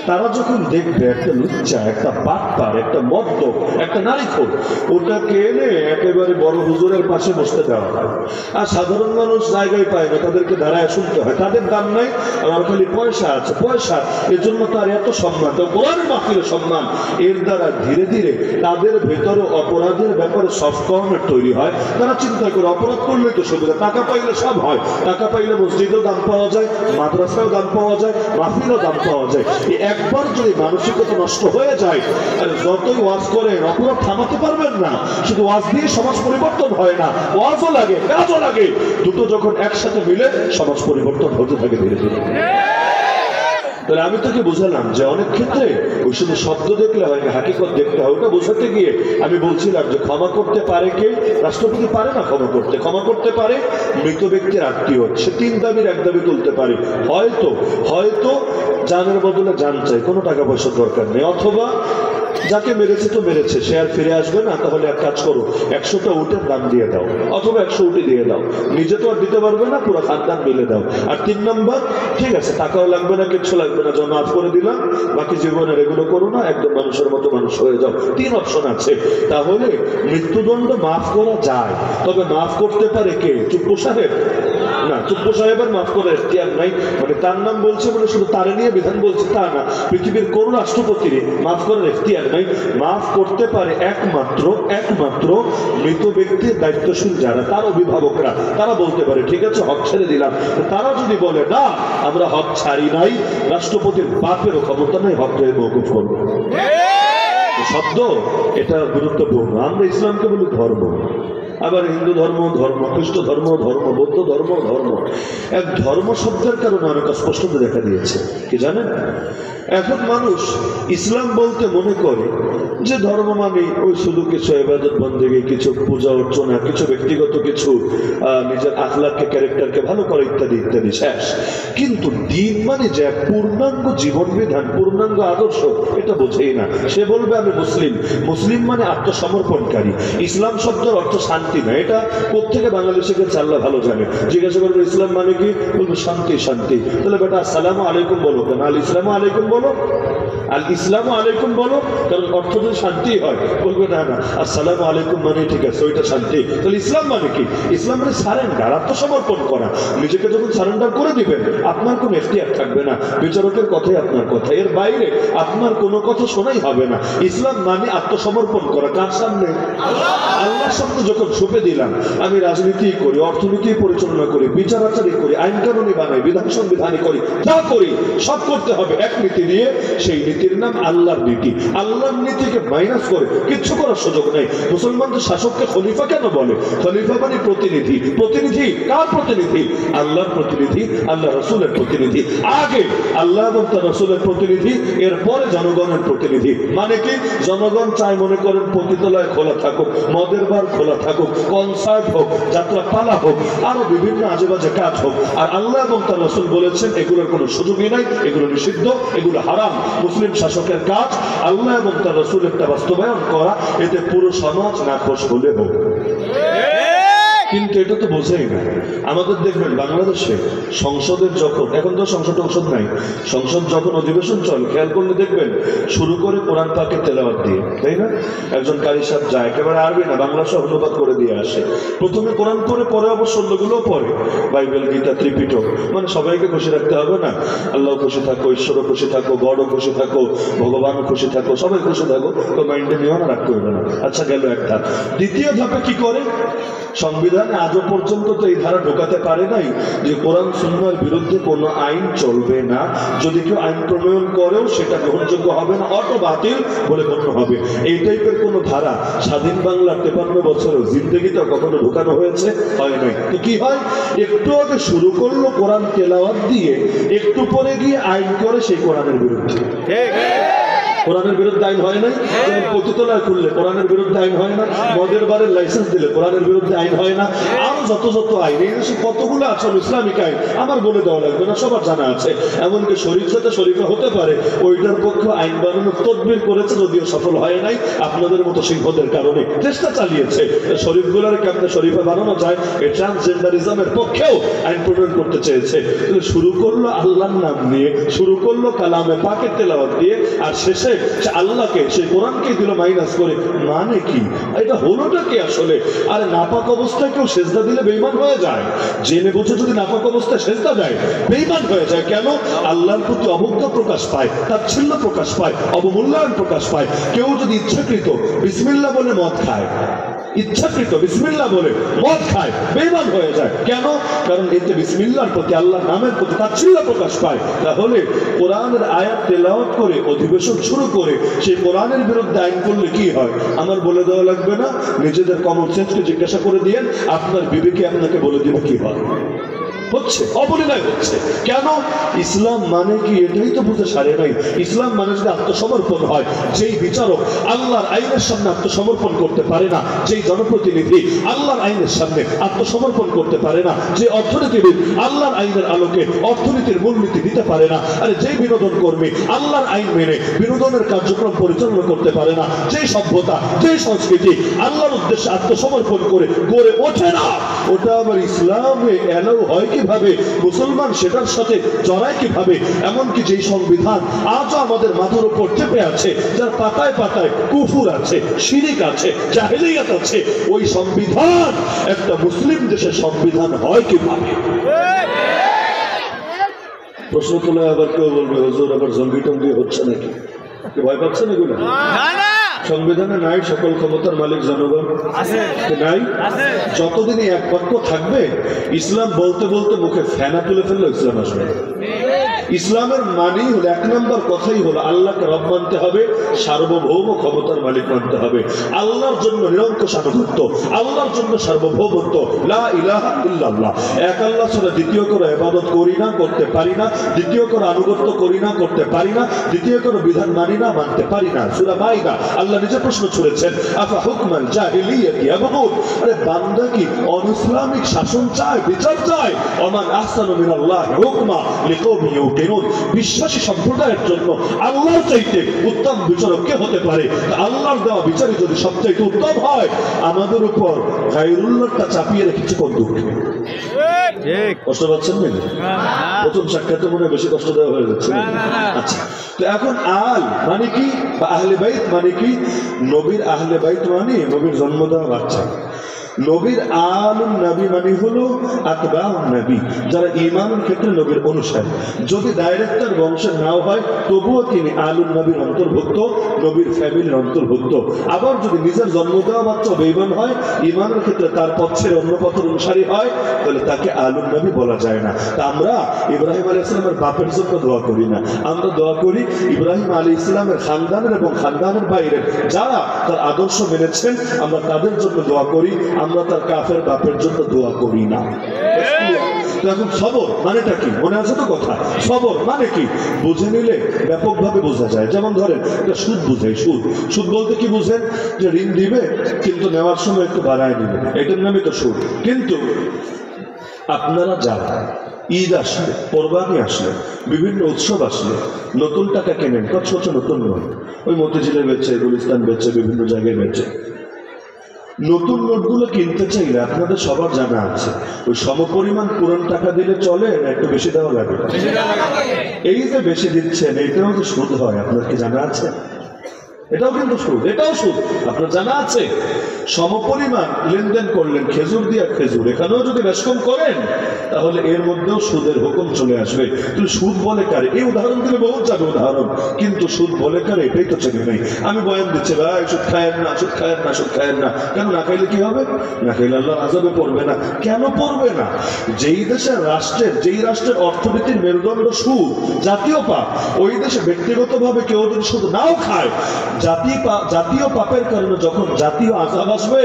তারা যখন দেখবে একটা লুচ্চা, একটা বাটপার, একটা মদ্যপ, একটা নারীখোর, ওটাকে এনে একেবারে বড় হুজুরের পাশে বসতে দেওয়া হয়। আর সাধারণ মানুষ জায়গায় পায় না, তাদেরকে দাঁড়ায় শুনতে হয়। তাদের দাম নাই, আমার খালি পয়সা আছে, পয়সা, এর জন্য তার এত সম্মান, তো কোরআনের মাহফিলের সম্মান। এর দ্বারা ধীরে ধীরে তাদের ভেতরে অপরাধের ব্যাপারে সফট কর্নার তৈরি হয়। তারা চিন্তা করে অপরাধ করলে তো সুবিধা, টাকা পাইলে সব হয়, টাকা পাইলে মসজিদেও দাম পাওয়া যায়, মাদ্রাসাও দাম পাওয়া যায়, মাহফিলও দাম পাওয়া যায়। একবার যদি মানসিকতা নষ্ট হয়ে যায়, আর যতই ওয়াজ করেন অপরাধ থামাতে পারবেন না। শুধু ওয়াজ দিয়ে সমাজ পরিবর্তন হয় না, ওয়াজও লাগে, কাজও লাগে। দুটো যখন একসাথে মিলে সমাজ পরিবর্তন হতে থাকে ধীরে ধীরে। তাহলে আমি তোকে বুঝালাম যে অনেক ক্ষেত্রে ওই শুধু শব্দ দেখলে হয় না, হাকিকত দেখতে হয়। ওটা বোঝাতে গিয়ে আমি বলছিলাম যে ক্ষমা করতে পারে কে? রাষ্ট্রপতি পারে না ক্ষমা করতে। ক্ষমা করতে পারে মৃত ব্যক্তির আত্মীয়, সে 3 দাবির 1 দাবি তুলতে পারে। হয়তো জানের বদলে জান চাই, কোনো টাকা পয়সার দরকার নেই, অথবা যাকে মেরেছে তো মেরেছে, সে আর ফিরে আসবে না, তাহলে এক কাজ করো 100টা উটের দাম দিয়ে দাও, অথবা 100 উটি দিয়ে দাও, নিজে তো আর দিতে পারবে না, পুরো খানদান মিলে দাও। আর 3 নম্বর, ঠিক আছে টাকাও লাগবে না, কিচ্ছু লাগবে না, যা মাফ করে দিলাম, বাকি জীবনের এগুলো করো না, একদম মানুষের মতো মানুষ হয়ে যাও। 3 অপশন আছে। তাহলে মৃত্যুদণ্ড মাফ করা যায়, তবে মাফ করতে পারে কে? চুপ্পু সাহেব না, চুপ্পু সাহেবের মাফ করার এখতিয়ার নাই। মানে তার নাম বলছে মানে শুধু তারে নিয়ে বিধান বলছে তা না, পৃথিবীর কোন রাষ্ট্রপতির মাফ করার এখতিয়ার নাই। মাফ করতে পারে একমাত্র মৃত ব্যক্তির দায়িত্বশীল যারা, তার অভিভাবকরা, তারা বলতে পারে ঠিক আছে হক ছেড়ে দিলাম। তারা যদি বলে না আমরা হক ছাড়ি নাই, রাষ্ট্রপতির বাপেরও ক্ষমতা নাই হক ধরে মওকুফ করবে। শব্দ এটা গুরুত্বপূর্ণ। আমরা ইসলামকে বলি ধর্ম, আবার হিন্দু ধর্ম, খ্রিস্ট ধর্ম, বৌদ্ধ ধর্ম। এক ধর্ম শব্দের কারণে অনেক স্পষ্টতা দেখা দিয়েছে কি জানেন? এখন মানুষ ইসলাম বলতে মনে করে যে ধর্ম মানে ওই শুধু কিছু ইবাদত বন্দেগী, কিছু পূজা অর্চনা, কিছু ব্যক্তিগত কিছু নিজের আখলাককে, ক্যারেক্টারকে ভালো করে ইত্যাদি ইত্যাদি, শেষ। কিন্তু দিন মানে যে পূর্ণাঙ্গ জীবন বিধান, পূর্ণাঙ্গ আদর্শ, এটা বোঝেই না। সে বলবে আমি মুসলিম মানে আত্মসমর্পণকারী। ইসলাম শব্দের অর্থ শান্তি না, এটা প্রত্যেকে বাঙালি শিখেছে, আল্লাহ ভালো জানে। জিজ্ঞাসা করবে ইসলাম মানে কি? বলবে শান্তি। তাহলে বেটা আসসালামু আলাইকুম বলো কেন? আল ইসলামু আলাইকুম বলো, আল ইসলামু আলাইকুম বলো, কারণ অর্থ যদি শান্তি হয়। বলবে না আসসালামু আলাইকুম মানে ঠিক আছে, ওইটা শান্তি। তাহলে ইসলাম মানে কি? ইসলাম মানে সারেন্ডার, আত্মসমর্পণ করা। নিজেকে যখন সারেন্ডার করে দিবেন, আপনার কোনো এখতিয়ার থাকবে না, বিচারকের কথাই আপনার কথা, এর বাইরে আপনার কোনো কথা শোনাই হবে না। ইসলাম মানে আত্মসমর্পণ করা। কার সামনে? আল্লাহর সামনে যখন ছুপে দিলাম, আমি রাজনীতি করি, অর্থনীতি পরিচালনা করি, বিচার আচারি করি, আইন কানুনি বানাই, বিধান সংবিধানই করি, যা করি সব করতে হবে এক নীতি দিয়ে। সেই নীতির নাম আল্লাহর নীতি। আল্লাহর নীতিকে মাইনাস করে কিচ্ছু করার সুযোগ নেই। মুসলমানদের শাসককে খলিফা কেন বলে? খলিফা মানে প্রতিনিধি। কার প্রতিনিধি? আল্লাহর প্রতিনিধি, আল্লাহ রসুলের প্রতিনিধি। আগে আল্লাহ এবং তার রসুলের প্রতিনিধি, এরপরে জনগণের প্রতিনিধি। মানে কি? জনগণ চায় মনে করেন পতিতালয় খোলা থাকুক, মদের বার খোলা থাকুক, কনসার্ট হোক, যাত্রা পালা হোক, আরো বিভিন্ন আজেবাজে কাজ হোক। আর আল্লাহ এবং তার রসুল বলেছেন এগুলোর কোনো সুযোগই নাই, এগুলো নিষিদ্ধ, এগুলো হারাম। মুসলিম শাসকের কাজ আল্লাহ এবং তার রসুলেরটা বাস্তবায়ন করা, এতে পুরো সমাজ নাখোশ হলে হোক। কিন্তু এটা তো বোঝেই না। আমাদের দেখবেন বাংলাদেশে সংসদের যখন, এখন তো সংসদ নাই, সংসদ যখন অধিবেশন চলে, খেয়াল করলে দেখবেন শুরু করে কোরআন পাকের তেলাওয়াত দিয়ে, তাই না? একজন কারি সাহেব যায়, একেবারে আরবি না, বাংলা সহ অনুবাদ করে দিয়ে আসে। প্রথমে কোরআন পড়ে, পরে অবশ্য অন্যগুলোও পড়ে, বাইবেল, গীতা, ত্রিপিটক। মানে সবাইকে খুশি রাখতে হবে না। আল্লাহ খুশি থাকো, ঈশ্বরও খুশি থাকো, গডও খুশি থাকো, ভগবানও খুশি থাকো, সবাই খুশি থাকো, তো মাইন্ডে নিও না, রাগ করবে না। আচ্ছা, গেল এক ধাপ। দ্বিতীয় ধাপে কি করে? সংবিধানে আজও পর্যন্ত তো এই ধারা ঢোকাতে পারে নাই যে কোরআন সুন্নাহর বিরুদ্ধে কোনো আইন চলবে না, যদি কেউ আইন প্রণয়ন করেও সেটা গ্রহণযোগ্য হবে না, অটো বাতিল বলে গণ্য হবে। এই টাইপের কোনো ধারা স্বাধীন বাংলার 53 বছরেও জিন্দেগিতে কখনো ঢোকানো হয়েছে? হয় নাই। তো কি হয়? একটু আগে শুরু করলো কোরআন তেলাওয়াত দিয়ে, একটু পরে গিয়ে আইন করে সেই কোরআনের বিরুদ্ধে। কোরআনের বিরুদ্ধে আইন হয় নাই। পতিতালয় খুললে কোরআনের বিরুদ্ধে আইন হয় না, মদের বারের লাইসেন্স দিলে কোরআনের বিরুদ্ধে আইন হয় না, আরো যত আইন, এই দেশে কতগুলো আছে ইসলামিক আইন, আমার বলে দেওয়া লাগবে না, সবার জানা আছে। এমনকি শরীফ সাথে শরীফা হতে পারে, ওইটার পক্ষে আইন বানানোর তদবির করেছে, যদিও সফল হয় নাই, আপনাদের মতো সিংহদের কারণে চেষ্টা চালিয়েছে। শরীফগুলোর কেমনে শরীফা বানানো যায়, এই ট্রান্সজেন্ডারিজমের পক্ষেও আইন প্রণয়ন করতে চেয়েছে। শুরু করলো আল্লাহর নাম নিয়ে, শুরু করলো কালামে পাকের তেলাওয়াত দিয়ে, আর শেষে সে আল্লাহকে, সে কোরআনকে দিল মাইনাস করে। মানে কি? এটা হলোটা কি আসলে? আরে নাপাক অবস্থায় কেউ সেজদা দিলে বেঈমান হয়ে যায়। জেনে বুঝে যদি নাপাক অবস্থায় সেজদা দেয়, বেঈমান হয়ে যায়। কেন? আল্লাহর প্রতি অবজ্ঞা প্রকাশ পায়, তাচ্ছিল্য প্রকাশ পায়, অবমূল্যায়ন প্রকাশ পায়। কেউ যদি ইচ্ছাকৃত বিসমিল্লাহ বলে মদ খায়, ইচ্ছাকৃত বিসমিল্লাহ বলে মদ খায়, বেঈমান হয়ে যায়। কেন? কারণ এতে বিসমিল্লাহর প্রতি, আল্লাহর নামের প্রতি তাচ্ছিল্য প্রকাশ পায়। তাহলে কোরআনের আয়াত তেলাওয়াত করে অধিবেশন শুরু করে সেই কোরআনের বিরুদ্ধে আইন করলে কি হয়? আমার বলে দেওয়া লাগবে না, নিজেদের কমন সেন্সকে জিজ্ঞাসা করে দিয়েন, আপনার বিবেকে আপনাকে বলে দিবে কি হয়। হচ্ছে, অবলীলায় হচ্ছে। কেন? ইসলাম মানে কি এটাই তো বুঝে সারে নাই। ইসলাম মানে যদি আত্মসমর্পণ হয়, যেই বিচারক আল্লাহর আইনের সামনে আত্মসমর্পণ করতে পারে না, যেই জনপ্রতিনিধি আল্লাহর আইনের সামনে আত্মসমর্পণ করতে পারে না, যে অর্থনীতিবিদ আল্লাহর আইনের আলোকে অর্থনীতির মূলনীতি দিতে পারে না, আরে যেই বিনোদন কর্মী আল্লাহর আইন মেনে বিনোদনের কার্যক্রম পরিচালনা করতে পারে না, যেই সভ্যতা যেই সংস্কৃতি আল্লাহর উদ্দেশ্যে আত্মসমর্পণ করে গড়ে ওঠে না, ওটা আবার ইসলামে এলাও হয় কিভাবে? মুসলমান সেটার সাথে জড়ায় কিভাবে? এমনকি যেই সংবিধান আজও আমাদের মাথার উপর চেপে আছে, যার পাতায় পাতায় কুফুর আছে, শিরিক আছে, জাহেলিয়াত আছে, ওই সংবিধান একটা মুসলিম দেশের সংবিধান হয় কিভাবে? প্রশ্ন তুলে আবার কেউ বলবে হুজুর আবার জঙ্গি টঙ্গি হচ্ছে নাকি? ভয় পাচ্ছেন এগুলো? সংবিধানে নাই সকল ক্ষমতার মালিক জনগণ? নাই। যতদিনই এক পক্ষ থাকবে, ইসলাম বলতে বলতে মুখে ফেনা তুলে ফেললে ইসলাম আসবে। ইসলামের মানেই হলো, এক নম্বর কথাই হলো আল্লাহকে রব মানতে হবে, সার্বভৌম ক্ষমতার মালিক মানতে হবে, আল্লাহর জন্য নিরঙ্কুশ আনুগত্য, আল্লাহর জন্য সার্বভৌমত্ব, লা ইলাহা ইল্লাল্লাহ, এক আল্লাহ ছাড়া দ্বিতীয় করে ইবাদত করি না, করতে পারি না, দ্বিতীয় করে আনুগত্য করি না, করতে পারি না, দ্বিতীয় করে বিধান মানি না, মানতে পারি না। সূরা মাইদা আল্লাহ নিজে প্রশ্ন ছুড়েছেন, আফা হুকমাল জাহিলিয়াতি ইয়াবগুন, আরে বান্দা কি অনইসলামিক শাসন চায়, বিচার চায়? ওমান আহসানু মিনাল্লাহি হুকমা লিকওমিন ইউকিনুন, বিশ্বাসী সম্প্রদায়ের জন্য আল্লাহর চাইতে উত্তম বিচারক কে হতে পারে? আল্লাহর দেওয়া বিচারই যদি সবচাইতে উত্তম হয়, আমাদের উপর গায়রুল্লাহটা চাপিয়ে রেখেছে কোন দুঃখে? কষ্ট পাচ্ছেন না? প্রথম সাক্ষাতে মনে বেশি কষ্ট দেওয়া হয়ে যাচ্ছে। আচ্ছা, তো এখন আল মানে কি, বা আহলে বাইত মানে কি? নবীর আহলে বাইত মানে নবীর জন্ম দেওয়া বাচ্চা। নবীর আলুন নবী মানে হলো আতবাউন নবী, যারা ঈমানের ক্ষেত্রে নবীর অনুসারী। যদি ডাইরেক্টর বংশের নাও হয়, তবুও তিনি আলুন নবীর অন্তর্ভুক্ত, নবীর ফ্যামিলির অন্তর্ভুক্ত। আবার যদি নিজের জন্ম দেওয়া বাচ্চা বেঈমান হয়, ঈমানের ক্ষেত্রে তার পথের অন্য পথের অনুসারী হয়, তাহলে তাকে আলুন নবী বলা যায় না। তা আমরা ইব্রাহিম আলাইহিস সালামের বাপের জন্য দোয়া করি না, আমরা দোয়া করি ইব্রাহিম আলাইহিস সালামের খানদানের এবং খানদানের বাইরে যারা তার আদর্শ মেনেছেন, আমরা তাদের জন্য দোয়া করি, আমরা তার কাফের বাপের জন্য দোয়া করি না। তো এখন সবর মানেটা কি? মনে আছে তো কথা? সবর মানে কি বুঝে নিলে ব্যাপকভাবে বোঝা যায়। যেমন ধরেন এটা সুদ বুঝাই। সুদ সুদ বলতে কি বুঝেন? যে ঋণ দিবে কিন্তু নেওয়ার সময় একটু বাড়ায় দিবে, এটার নামই তো সুদ। কিন্তু আপনারা যারা ঈদ আসলে, কোরবানি আসলে, বিভিন্ন উৎসব আসলে নতুন টাকা কেনেন, কত ছোট নতুন নয়, ওই মতিঝিলে বেচে, গুলিস্তান বেচে, বিভিন্ন জায়গায় বেচে, নতুন নোটগুলো কিনতে চাইলে আপনাদের সবার জানা আছে ওই সমপরিমাণ পুরান টাকা দিলে চলে না একটু বেশি দেওয়া লাগে? এই যে বেশি দিচ্ছেন, এটাও যে সুদ হয় আপনার কি জানা আছে? এটাও কিন্তু সুদ, এটাও সুদ, আপনার জানা আছে? সমপরিমাণ লেনদেন করলেন খেজুর দিয়ে খেজুর, এখানেও যদি বেশকম করেন তাহলে এর মধ্যেও সুদের হুকুম চলে আসবে। তুমি সুদ বলে কারে? এই উদাহরণ দিলে বহু যাবে উদাহরণ, কিন্তু সুদ বলে কারে এটাই তো চেনে নেই। আমি বয়ান দিচ্ছি ভাই সুদ খায়েন না, সুদ খায়েন না, সুদ খায়েন না। কেন? না খাইলে কি হবে? না খাইলে আল্লাহর আযাবে পড়বে না। কেন পড়বে না? যেই দেশের রাষ্ট্রের অর্থনীতির মেরুদণ্ড সুদ, জাতীয় পাপ, ওই দেশে ব্যক্তিগতভাবে কেউ যদি সুদ নাও খায়, জাতীয় পাপের কারণে যখন জাতীয় আযাব আসবে,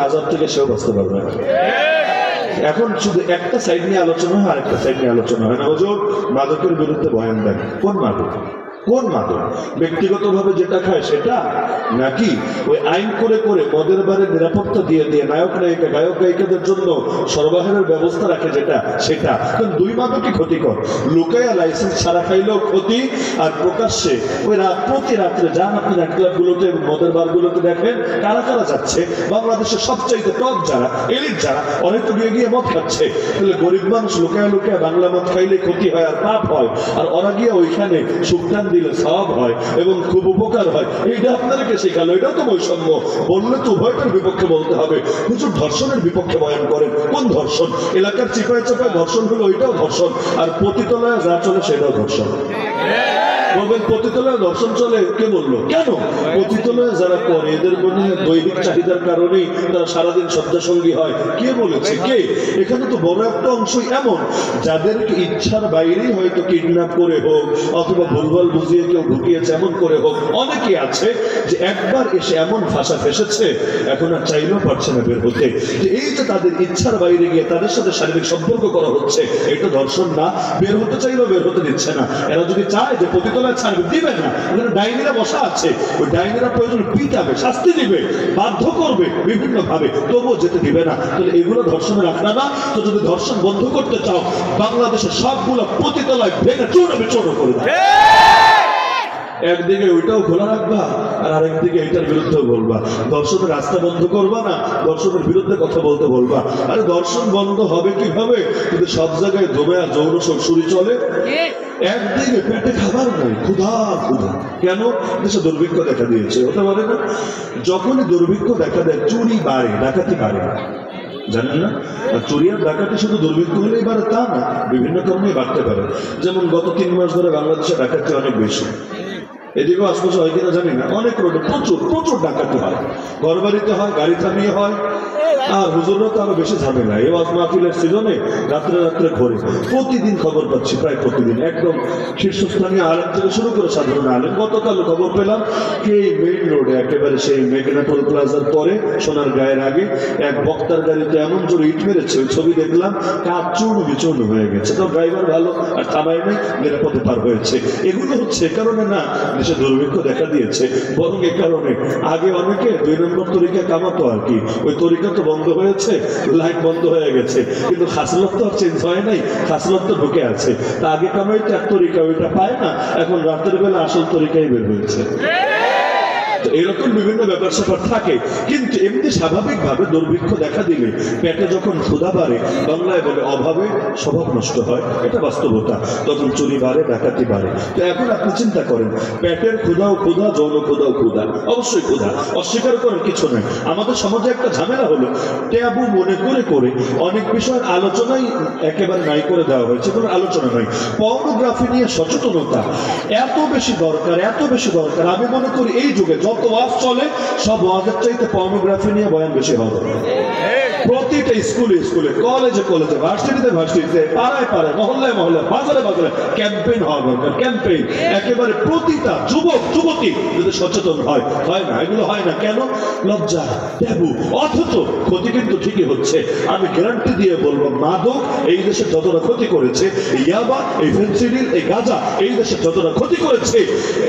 আযাব থেকে সেও বাঁচতে পারবে না। এখন শুধু একটা সাইড নিয়ে আলোচনা হয়, আরেকটা সাইড নিয়ে আলোচনা হয় না। হুজুর মাদকের বিরুদ্ধে বয়ান দেন, কোন মাদক? কোন মাদক? ব্যক্তিগতভাবে যেটা খায় সেটা, নাকি ওই আইন করে করে মদের বারে নিরাপত্তা দিয়ে দিয়ে নায়ক নায়িকা, গায়ক গায়িকাদের জন্য সরবরাহের ব্যবস্থা রাখে যেটা, সেটা? দুই মাদকই ক্ষতিকর। লুকায়া লাইসেন্স ছাড়া খাইলেও ক্ষতি, আর প্রকাশ্যে ওই প্রতি রাত্রে যান আপনি নাইট ক্লাবগুলোতে, মদের বারগুলোতে দেখেন কারা কারা যাচ্ছে। বাংলাদেশের সবচাইতে টপ যারা, এলিট যারা, অনেক তো গিয়ে গিয়ে মদ খাচ্ছে। তাহলে গরিব মানুষ লুকায়া লুকায়া বাংলা মদ খাইলে ক্ষতি হয় আর পাপ হয়, আর ওরা গিয়ে ওইখানে সুখটান দিলে সওয়াব হয় এবং খুব উপকার হয়। এইটা আপনাদেরকে শেখালো, এটাও তো বৈষম্য। বললে তো উভয়টার বিপক্ষে বলতে হবে। হুজুর ধর্ষণের বিপক্ষে বয়ান করেন, কোন ধর্ষণ? এলাকার চিপায় চাপায় ধর্ষণ হলো ওইটাও ধর্ষণ, আর পতিতলায় যা চলে সেটাও ধর্ষণ। বলবেন পতিতলায় দর্শন চলে, কে বললো? কেন? পতিতলায় যারা করে এদের মনে দৈহিক চাহিদার কারণেই তারা সারাদিন শয্যাসঙ্গী হয়, কে বলেছে? কে? এখানে তো বড় একটা অংশ এমন যাদেরকে ইচ্ছার বাইরেই হয়তো কিডন্যাপ করে হোক অথবা ভুলভাল বুঝিয়ে কেউ ঢুকিয়েছে এমন করে হোক, অনেকে আছে যে একবার এসে এমন ভাষা ফেসেছে এখন আর চাইলেও পারছে না বের হতে। যে এই যে তাদের ইচ্ছার বাইরে গিয়ে তাদের সাথে শারীরিক সম্পর্ক করা হচ্ছে, এটা ধর্ষণ না? বের হতে চাইলেও বের হতে দিচ্ছে না। এরা যদি চায় যে পতিতলায় ছাড়বে, দিবে না। ওখানে ডাইনিরা বসা আছে, ওই ডাইনিরা প্রয়োজন পিটাবে, শাস্তি দিবে, বাধ্য করবে বিভিন্ন ভাবে, তবুও যেতে দিবে না। তাহলে এগুলো ধর্ষণের আখড়া না? তো যদি ধর্ষণ বন্ধ করতে চাও, বাংলাদেশের সবগুলো পতিতলায় ভেঙে চূর্ণ বিচূর্ণ করে দাও। একদিকে ওইটাও খোলা রাখবা আর আরেকদিকে এটার বিরুদ্ধে বলবা। দর্শনের রাস্তা বন্ধ করবা না, দর্শনের বিরুদ্ধে কথা বলতে বলবা। আরে দর্শন বন্ধ হবে কিভাবে কিন্তু সব জায়গায় জমে আর যৌন সুরি চলে। একদিকে পেটে খাবার নাই, ক্ষুধা ক্ষুধা। কেন? দেশে দুর্ভিক্ষ দেখা দিয়েছে, হতে পারে না? যখনই দুর্ভিক্ষ দেখা দেয় চুরি বাড়ে, ডাকাতি বাড়ে, জানেন না? আর চুরি আর ডাকাতি শুধু দুর্ভিক্ষ হলেই বাড়ে তা না, বিভিন্ন কারণেই বাড়তে পারে। যেমন গত 3 মাস ধরে বাংলাদেশে ডাকাতি অনেক বেশি। এদিকেও আশপাশে হয় কিনা জানি না, অনেক রোডে প্রচুর প্রচুর ডাকাতি হয়, ঘর বাড়িতে হয়, গাড়ি থামিয়ে হয়। আর হুজুররা তো আরো বেশি ঝামেলা। এই ওয়াজ মাহফিলের সিজনে রাত্রে রাত্রে ঘোরে, প্রতিদিন খবর পাচ্ছি, প্রায় প্রতিদিন একদম শীর্ষস্থানীয় আলেম থেকে শুরু করে সাধারণ আলেম। গতকাল খবর পেলাম কি মেইন রোডে একেবারে সেই মেঘনা টোল প্লাজার পরে সোনার গায়ের আগে এক বক্তার গাড়িতে এমন জোরে ইট মেরেছে, ওই ছবি দেখলাম, কাজ চূর্ণ বিচূর্ণ হয়ে গেছে। তো ড্রাইভার ভালো আর থামায় নেই, নিরাপদে পার হয়েছে। এগুলো হচ্ছে এ কারণে না দেশে দুর্ভিক্ষ দেখা দিয়েছে, বরং এ কারণে আগে অনেকে 2 নম্বর তরিকা কামাতো আর কি, ওই তরিকা তো বন্ধ হয়েছে, লাইট বন্ধ হয়ে গেছে, কিন্তু খাসলত তো আর চেঞ্জ হয় নাই, খাসলত তো ঢুকে আছে। তা আগে কামাইতে এক তরিকা, ওইটা পায় না, এখন রাতের বেলা আসল তরিকাই বের হয়েছে। এরকম বিভিন্ন ব্যাপার স্যাপার থাকে। কিন্তু এমনি স্বাভাবিকভাবে দুর্ভিক্ষ দেখা দিলে পেটে যখন ক্ষুধা বাড়ে, বাংলায় বলে অভাবে স্বভাব নষ্ট হয়, এটা বাস্তবতা। তখন চুরি বাড়ে, ডাকাতি বাড়ে। তো এখন আপনি চিন্তা করেন, পেটের ক্ষুধাও ক্ষুধা, যৌন ক্ষুধাও ক্ষুধা, অবশ্যই ক্ষুধা, অস্বীকার করার কিছু নয়। আমাদের সমাজে একটা ঝামেলা হলো ট্যাবু মনে করে করে অনেক বিষয়ের আলোচনাই একেবারে নাই করে দেওয়া হয়েছে, কোনো আলোচনা নয়। পর্নোগ্রাফি নিয়ে সচেতনতা এত বেশি দরকার, এত বেশি দরকার। আমি মনে করি এই যুগে যত ওয়াজ চলে সব ওয়াজের চাইতে পর্নোগ্রাফি নিয়ে বয়ান বেশি হবে। প্রতিটা স্কুলে স্কুলে, কলেজে কলেজে, ভার্সিটিতে ভার্সিটিতে, পাড়ায় পাড়ায়, মহল্লায় মহল্লায়, বাজারে বাজারে ক্যাম্পেইন হওয়া দরকার। ক্যাম্পেইন একেবারে প্রতিটা যুবক যুবতী যদি সচেতন হয়। হয় না, এগুলো হয় না কেন? লজ্জা, ট্যাবু। অথচ ক্ষতি কিন্তু ঠিকই হচ্ছে। আমি গ্যারান্টি দিয়ে বলবো, মাদক এই দেশে যতটা ক্ষতি করেছে, ইয়াবা, এই ফেন্সিডিল, এই গাঁজা এই দেশে যতটা ক্ষতি করেছে,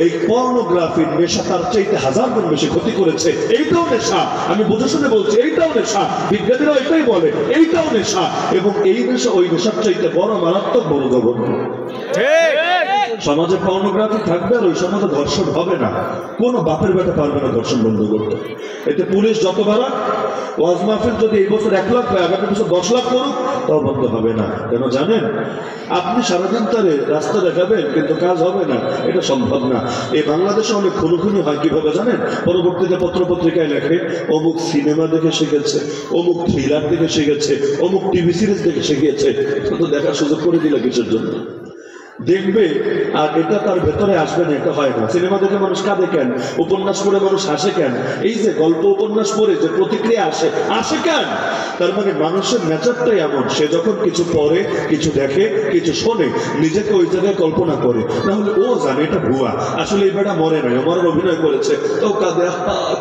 এই পর্নোগ্রাফির নেশা তার চাইতে 1000 গুণ বেশি ক্ষতি করেছে। এইটাও নেশা, আমি বুঝে শুনে বলছি, এইটাও নেশা। বিজ্ঞানীরা এটাই বলে, এইটাও নেশা। এবং এই নেশা ওই নেশার চাইতে বড় মারাত্মক, বড় জঘন্য। সমাজে পর্নোগ্রাফি থাকবে আর ওই সমাজে ধর্ষণ হবে না। কোনো বাপের বেটা পারবে না ধর্ষণ বন্ধ করতে। এতে পুলিশ যত বাড়াক, ওয়াজ মাহফিল যদি এই বছর 1 লাখ হয়, আগামী বছর 10 লাখ করুক, তাও বন্ধ হবে না। কেন জানেন? আপনি সারাদিন তারে রাস্তা দেখাবেন কিন্তু কাজ হবে না, এটা সম্ভব না। এই বাংলাদেশে অনেক খুনোখুনি হয় কিভাবে জানেন? পরবর্তীতে পত্রপত্রিকায় লেখে অমুক সিনেমা দেখে শিখেছে, অমুক থ্রিলার দেখে শিখেছে, অমুক টিভি সিরিজ দেখে শিখিয়েছে। তো দেখার সুযোগ করে দিলে কিসের জন্য? দেখবে আর এটা তার ভেতরে আসবে না, এটা হয় না। সিনেমা দেখে মানুষ কাঁদে কেন? উপন্যাস পড়ে মানুষ হাসে কেন? এই যে গল্প উপন্যাস পড়ে যে প্রতিক্রিয়া আসে, আসে কেন? তার মানে মানুষের নেচারটাই এমন, সে যখন কিছু পড়ে, কিছু দেখে, কিছু শোনে, নিজেকে ওই জায়গায় কল্পনা করে। না হলে ও জানে এটা ভুয়া, আসলে এই বেটা মরে নাই, আমার অভিনয় করেছে, তো কাঁদে,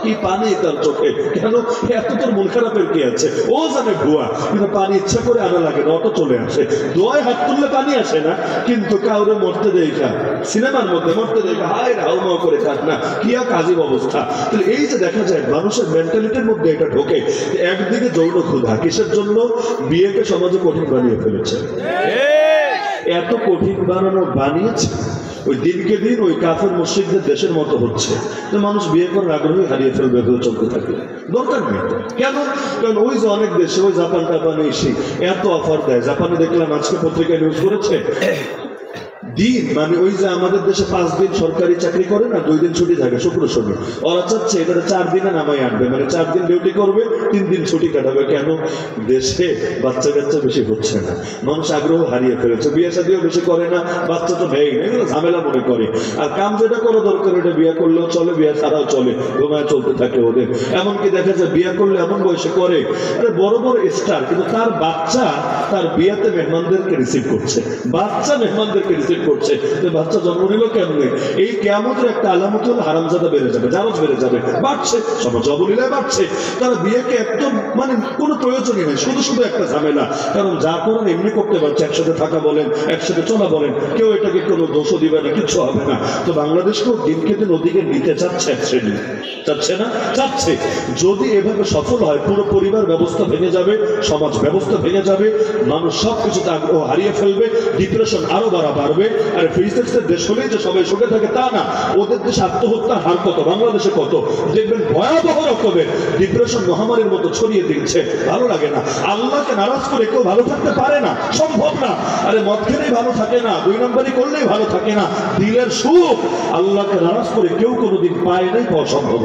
কি পানি তার চোখে, কেন? এত তোর মন খারাপের কি আছে? ও জানে ভুয়া, কিন্তু পানি ইচ্ছা করে আনা লাগে না, অটো চলে আসে। দোয়ায় হাত তুললে পানি আসে না, কিন্তু কাউরে মরতে দেখা, সিনেমার মধ্যে মরতে দেখা, হায় হাউমাউ করে কাজ না, কি এক আজীব অবস্থা। তাহলে এই যে দেখা যায় মানুষের মেন্টালিটির মধ্যে এটা ঢোকে। একদিকে যৌন ক্ষুধা, কিসের জন্য? বিয়েকে সমাজে কঠিন বানিয়ে ফেলেছে। এত কঠিন বানিয়েছে, ওই দিনকে দিন ওই কাফের মুশরিকদের দেশের মতো হচ্ছে যে মানুষ বিয়ে করার আগ্রহী হারিয়ে ফেলবে, চলতে থাকে। দরকার নেই। কেন? কারণ ওই যে অনেক দেশে, ওই জাপান টাপানে এসে এত অফার দেয়। জাপানে দেখলাম আজকে পত্রিকায় নিউজ করেছে, দিন মানে ওই যে আমাদের দেশে 5 দিন সরকারি চাকরি করে না, 2 দিন ছুটি থাকে শুক্র শনি, ওরা চাচ্ছে এটা 4 দিনে নামাই আনবে, মানে 4 দিন ডিউটি করবে 3 দিন ছুটি কাটাবে। কেন? দেশে বাচ্চা কাচ্চা বেশি হচ্ছে না, মানুষ আগ্রহ হারিয়ে ফেলেছে, বিয়ে শাদিও বেশি করে না, বাচ্চা তো নেই না, এগুলো ঝামেলা মনে করে। আর কাম যেটা করা দরকার এটা বিয়ে করলেও চলে, বিয়ে ছাড়াও চলে, ঘুমায় চলতে থাকে ওদের। এমনকি দেখা যায় বিয়ে করলে এমন বয়সে করে, আরে বড় বড় স্টার, কিন্তু তার বাচ্চা তার বিয়েতে মেহমানদেরকে রিসিভ করছে, বাচ্চা মেহমানদেরকে রিসিভ করছে। বাচ্চা জন্ম নিল কেমনে? এই কিয়ামতের একটা আলামত হলো হারামজাদা বেড়ে যাবে, জারজ বেড়ে যাবে, বাড়ছে, সমাজ অবলীলায় বাড়ছে। তারা বিয়েকে একদম মানে কোনো প্রয়োজনই নেই, শুধু শুধু একটা ঝামেলা। কারণ যা করেন এমনি করতে পারছে, একসাথে থাকা বলেন, একসাথে চলা বলেন, কেউ এটাকে কোনো দোষও দিবে না, কিচ্ছু হবে না। তো বাংলাদেশকেও দিনকে দিন ওদিকে নিতে চাচ্ছে এক শ্রেণী, চাচ্ছে না? চাচ্ছে। যদি এভাবে সফল হয় পুরো পরিবার ব্যবস্থা ভেঙে যাবে, সমাজ ব্যবস্থা ভেঙে যাবে, মানুষ সবকিছুতে আগ্রহ হারিয়ে ফেলবে, ডিপ্রেশন আরো বাড়বে। আর ফ্রিস্টেক্সের দেশ হলেই যে সবাই সুখে থাকে তা না, ওদের দেশে আত্মহত্যার হার কত, বাংলাদেশে কত, দেখবেন ভয়াবহ রকমের ডিপ্রেশন মহামারীর মতো ছড়িয়ে দিচ্ছে। ভালো লাগে না, আল্লাহকে নারাজ করে কেউ ভালো থাকতে পারে না, সম্ভব না। আরে মদ খেলেই ভালো থাকে না, 2 নম্বরই করলেই ভালো থাকে না। দিলের সুখ আল্লাহকে নারাজ করে কেউ কোনোদিন পায় নাই, পাওয়া সম্ভব।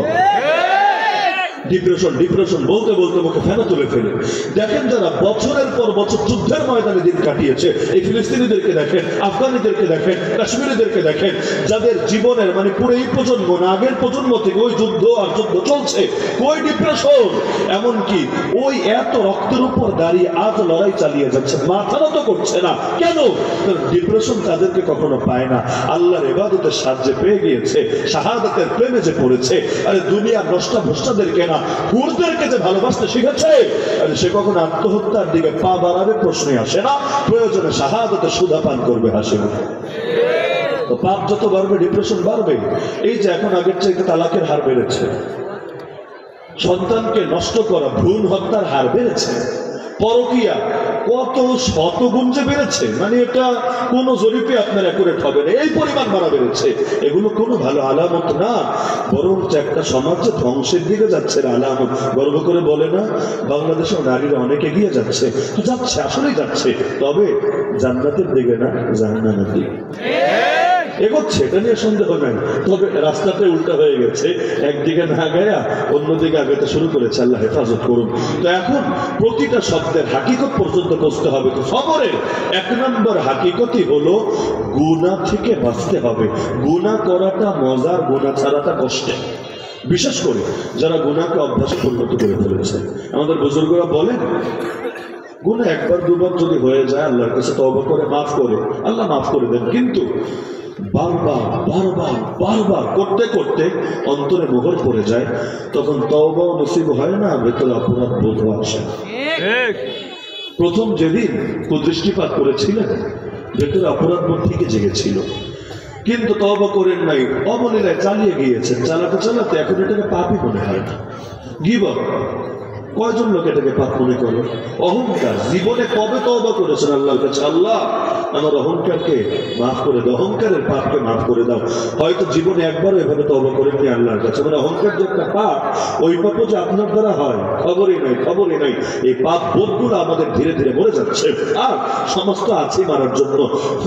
ডিপ্রেশন ডিপ্রেশন বলতে বলতে মুখে ফেনা তুলে ফেলে। দেখেন যারা বছরের পর বছর যুদ্ধের ময়দানে দিন কাটিয়েছে, এই ফিলিস্তিনিদেরকে দেখেন, আফগানিদেরকে দেখেন, কাশ্মীরিদেরকে দেখেন, যাদের জীবনের মানে পুরো এই প্রজন্ম না আগের প্রজন্ম থেকে ওই যুদ্ধ আর যুদ্ধ চলছে, ওই ডিপ্রেশন, এমনকি ওই এত রক্তের উপর দাঁড়িয়ে আজ লড়াই চালিয়ে যাচ্ছে, মাথা নত করছে না। কেন? ডিপ্রেশন তাদেরকে কখনো পায় না, আল্লাহর ইবাদতের সাহায্যে পেয়ে গিয়েছে, শাহাদাতের প্রেমে যে পড়েছে। আরে দুনিয়ার নষ্টা ভ্রষ্টাদেরকে না, হুরদেরকে যে ভালোবাসতে শিখেছে, আরে সে কখন আত্মহত্যার দিকে পা বাড়াবে প্রশ্নই আসে না, প্রয়োজনে শাহাদাতে সুধা পান করবে হাসি মুখে। তো পাপ যত বাড়বে ডিপ্রেশন বাড়বে। এই যে এখন আগের চাইতে তালাকের হার বেড়েছে, সন্তানকে নষ্ট করা, ভ্রূণ হত্যার হার বেড়েছে, পরকীয়া কত শতগুণ যে বেড়েছে, মানে এটা কোনো জরিপে আপনার অ্যাকুরেট হবে না, এই পরিমাণ বাড়া বেড়েছে। এগুলো কোনো ভালো আলামত না, বরং একটা সমাজ যে ধ্বংসের দিকে যাচ্ছে আলামত। গর্ব করে বলে না বাংলাদেশেও নারীরা অনেক এগিয়ে যাচ্ছে, তো যাচ্ছে, আসলেই যাচ্ছে, তবে জান্নাতের দিকে না, জাহান্নামের দিকে এগোচ্ছে, এটা নিয়ে সন্দেহ নাই। তবে রাস্তাটা উল্টা হয়ে গেছে, একদিকে না গায়া অন্যদিকে আগাতে শুরু করেছে, আল্লাহ হেফাজত করুন। তো এখন প্রতিটা শব্দের হাকিকত পর্যন্ত বুঝতে হবে। তো খবরের 1 নম্বর হাকিকতই হলো গুনাহ থেকে বাঁচতে হবে। গুনাহ করাটা মজার, গুনাহ ছাড়াটা কষ্টের। বিশেষ করে যারা গুনাহকে অভ্যাসে পরিণত করে ফেলেছে। আমাদের বুজুর্গরা বলেন গুনাহ 1বার 2বার যদি হয়ে যায় আল্লাহর কাছে তওবা করে মাফ করে, আল্লাহ মাফ করে দেন। কিন্তু বারবার বারবার বারবার করতে করতে অন্তরে মোহর পড়ে যায়, তখন তওবাও নসিব হয় না, ভেতরে অপরাধ বোধ আসে। প্রথম যেদিন কুদৃষ্টিপাত করেছিলেন ভেতরে অপরাধ বোধ থেকে জেগেছিল, কিন্তু তওবা করেন নাই, অবলীলায় চালিয়ে গিয়েছেন, চালাতে চালাতে এখন এটাকে পাপই মনে হয় না। গীবত কয়জন লোক এটাকে পাপ মনে করে? অহংকার। জীবনে কবে তওবা করেছেন আল্লাহর কাছে, আল্লাহ আমার অহংকারকে মাফ করে দাও, অহংকারের পাপকে মাফ করে দাও। হয়তো জীবনে একবারও এভাবে তওবা করেননি আল্লাহর কাছে। মানে অহংকার যে একটা পাপ, ওই পাপও যে আপনার দ্বারা হয় খবরই নাই, খবরই নাই। এই পাপ বোধগুলো আমাদের ধীরে ধীরে মরে যাচ্ছে, আর সমস্ত আছে মারার জন্য।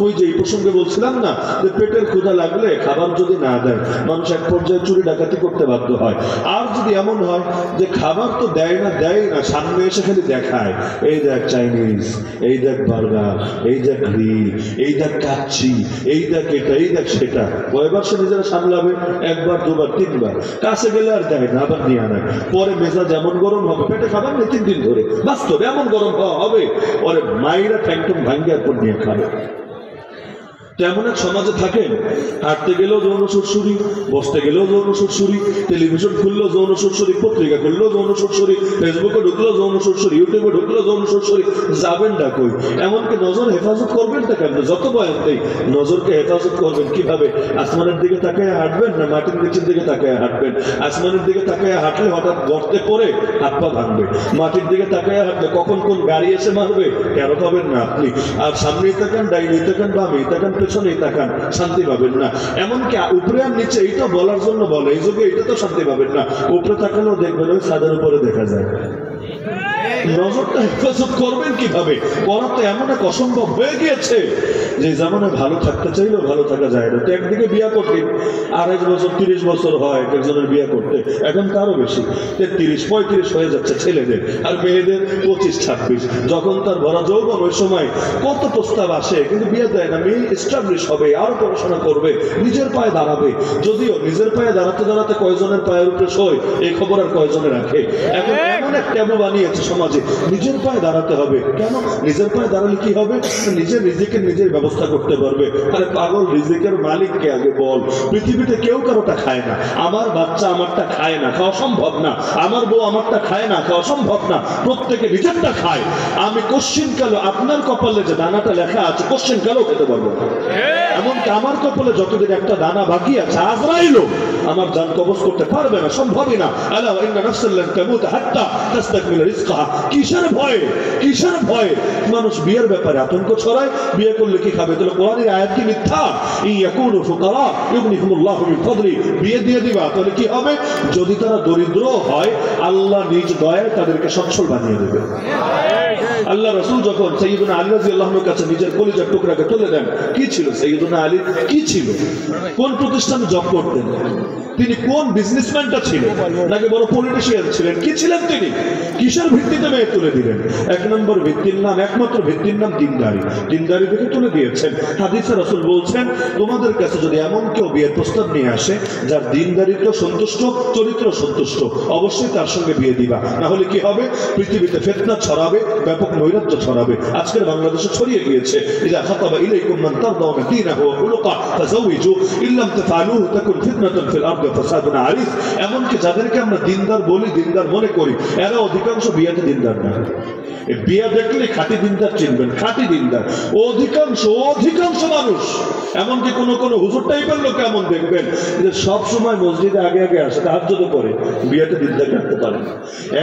ওই যে এই প্রসঙ্গে বলছিলাম না যে পেটের ক্ষুধা লাগলে খাবার যদি না দেয় মানুষ এক পর্যায়ে চুরি ডাকাতি করতে বাধ্য হয়। আর যদি এমন হয় যে খাবার তো দেয় না, সামনে এসে খালি দেখায়, এই দেখ চাইনিজ, এই দেখ বার্গার, এই দেখ গ্রিল, এই দেখ কাচ্চি, এই দেখ এটা, এই দেখ সেটা, কয়বার সে নিজেরা সামলাবে? 1বার 2বার 3বার, কাছে গেলে আর দেয় না, আবার নিয়ে আনায়। পরে মেজাজ এমন গরম হবে, পেটে খাবার নেই 3 দিন ধরে, বাস্তবে এমন গরম হবে, পরে মায়েরা ঠ্যাংটুম ভাঙ্গিয়ার পর নিয়ে খাবে। তেমন এক সমাজে থাকেন, হাঁটতে গেলেও যৌন সুরসুরি, বসতে গেলেও যৌন সুরসুরি, টেলিভিশন খুললেও যৌন সুরসুরি, পত্রিকা খুললেও যৌন সুরসুরি, ফেসবুকে ঢুকলেও যৌন সুরসুরি, ইউটিউবে ঢুকলেও যৌন সুরসুরি। যাবেন না কই? এমনকি নজর হেফাজত করবেন না কেন? যত বয়ান দেই নজরকে হেফাজত করবেন কিভাবে? আসমানের দিকে তাকায় হাঁটবেন না মাটির নিচের দিকে তাকায় হাঁটবেন? আসমানের দিকে তাকায় হাঁটলে হঠাৎ গর্তে পড়ে হাত পা ভাঙবে, মাটির দিকে তাকায় হাঁটলে কখন কোন গাড়ি এসে মারবে কেন পাবেন না আপনি। আর সামনেই তাকান, ডাইনেই তাকান, বামেই তাকান, পেছনেই তাকান, শান্তি পাবেন না। এমনকি উপরে আর নিচে এইটা বলার জন্য বলে, এই যুগে এটা তো শান্তি পাবেন না। উপরে তাকালেও দেখবেন ওই ছাদের উপরে দেখা যায়। নজরটা হেফাজত করবেন কিভাবে? করা তো এমন এক অসম্ভব হয়ে গিয়েছে যে জামানায় ভালো থাকতে চাইলেও ভালো থাকা যায় না। তো একদিকে বিয়া করতেন 28 বছর 30 বছর হয় একজনের বিয়া করতে, এখন তারও বেশি 33-35 হয়ে যাচ্ছে ছেলেদের, আর মেয়েদের 25-26। যখন তার ভরা যৌবন ওই সময় কত প্রস্তাব আসে, কিন্তু বিয়ে দেয় না। মেয়ে এস্টাবলিশ হবে, আরো পড়াশোনা করবে, নিজের পায়ে দাঁড়াবে। যদিও নিজের পায়ে দাঁড়াতে দাঁড়াতে কয়জনের পায়ের উপরে শোয় এই খবর আর কয়জনে রাখে। এখন এমন এক ট্যাবু বানিয়েছে সমাজে, নিজের পায়ে দাঁড়াতে হবে। কেন? নিজের পায়ে দাঁড়ালে কি হবে? নিজের রিজিকের নিজের ব্যবস্থা করতে পারবে। আরে পাগল, রিজিকের মালিককে আগে বল। পৃথিবীতে কেউ কারোটা খায় না। আমার বাচ্চা আমারটা খায় না, খাওয়া সম্ভব না। আমার বউ আমারটা খায় না, খাওয়া সম্ভব না। প্রত্যেকে নিজেরটা খায়। আমি কোশ্চিন কালো আপনার কপালে যে দানাটা লেখা আছে কোশ্চিন কালো খেতে পারবো না। এমনকি আমার কপালে যতদিন একটা দানা বাকি আছে আজরাইলও আমার জান কবজ করতে পারবে না, সম্ভবই না। আলা ওয়া ইন্না নাফসাল লান তামুত হাত্তা তাস্তাকমিলা রিজকাহা। কিসের ভয়ে, কিসের ভয়ে মানুষ বিয়ের ব্যাপারে আতঙ্ক ছড়ায়? বিয়ে করলে কি খাবে? তাহলে কোরআনের আয়াত কি মিথ্যা? ইয়াকুনু ফুকারা ইউগনিহুমুল্লাহু মিন ফাদলি। বিয়ে দিয়ে দিবা, তাহলে কি হবে? যদি তারা দরিদ্র হয় আল্লাহ নিজ দয়ায় তাদেরকে সচ্ছল বানিয়ে দেবে। আল্লাহ রাসূল যখন সাইয়্যিদুনা আলী রাদিয়াল্লাহু আনহুর কাছে নিজের কলিজার টুকরাকে তুলে দেন, কি ছিল সাইয়্যিদুনা আলী? কি ছিল? কোন প্রতিষ্ঠানে জব করতেন? তিনি কোন বিজনেসম্যানটা ছিলেন? নাকি বড় পলিটিশিয়ান ছিলেন? কি ছিলেন তিনি? কিসের ভিত্তিতে মেয়ে তুলে দিলেন? এক নম্বর ভিত্তির নাম, একমাত্র ভিত্তির নাম দিনদারি। দিনদারি থেকে তুলে দিয়েছেন। হাদিসে রাসূল বলছেন, তোমাদের কাছে যদি এমন কেউ বিয়ের প্রস্তাব নিয়ে আসে যার দিনদারিত্ব সন্তুষ্ট, চরিত্র সন্তুষ্ট, অবশ্যই তার সঙ্গে বিয়ে দিবা। না হলে কি হবে? পৃথিবীতে ফিতনা ছড়াবে, ব্যাপক নৈরাজ্য ছড়াবে। আজকের বাংলাদেশে ছড়িয়ে গিয়েছে। ইযা খাতাবা ইলাইকুম মান তারদাউনা দীনাহু ওয়া খুলুকা ফাযাওইজু ইল্লাম তাফআলুহু তাকুন ফিতনাতুন ফিল আরদি ওয়া ফাসাদুন আরিজ। এমনকি যাদেরকে আমরা দিনদার বলি, দিনদার মনে করি, এরা অধিকাংশ বিয়েতে দিনদার না। বিয়ে দেখলে খাঁটি দিনদার চিনবেন, খাঁটি দিনদার অধিকাংশ মানুষ। এমনকি কোন কোন হুজুর টাইপের লোক এমন দেখবেন যে সব সময় মসজিদে আগে আগে আসে, তাহাজ্জুদ করে, বিয়েতে দিনদার রাখতে পারে না।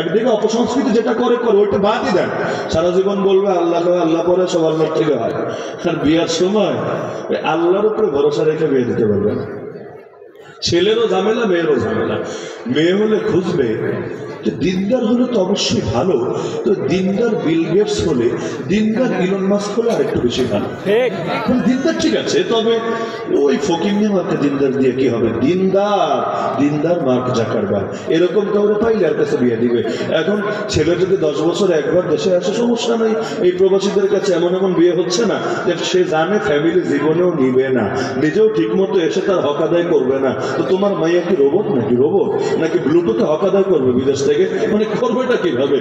একদিকে অপসংস্কৃতি যেটা করে ওইটা বাদই দেন। সারা জীবন বলবে আল্লাহ আল্লাহ পরে সব আল্লাহর থেকে হয়। আর বিয়ের সময় আল্লাহর উপরে ভরসা রেখে বিয়ে দিতে পারবে না। ছেলেরও ঝামেলা, মেয়েরও ঝামেলা। মেয়ে হলে খুঁজবে যে দিনদার হলে তো অবশ্যই ভালো, তো দিনদার বিল গেটস হলে, দিনদার ইলন মাস্ক হলে আরেকটু বেশি ভালো। দিনদার ঠিক আছে, তবে ওই ফকিন্নি মার্কে দিনদার দিয়ে কি হবে? দিনদার মার্ক জাকারবার্গ এরকম কাউরে পাইলে আর কাছে বিয়ে দিবে। এখন ছেলে যদি 10 বছর একবার দেশে আসে সমস্যা নেই। এই প্রবাসীদের কাছে এমন এমন বিয়ে হচ্ছে না যে সে জানে ফ্যামিলি জীবনেও নিবে না, নিজেও ঠিক মতো এসে তার হক আদায় করবে না। তো তোমার মাইয়া কি রোবট নাকি ব্লুটুথে হক আদায় করবে বিদেশ থেকে? মানে করবেটা কিভাবে?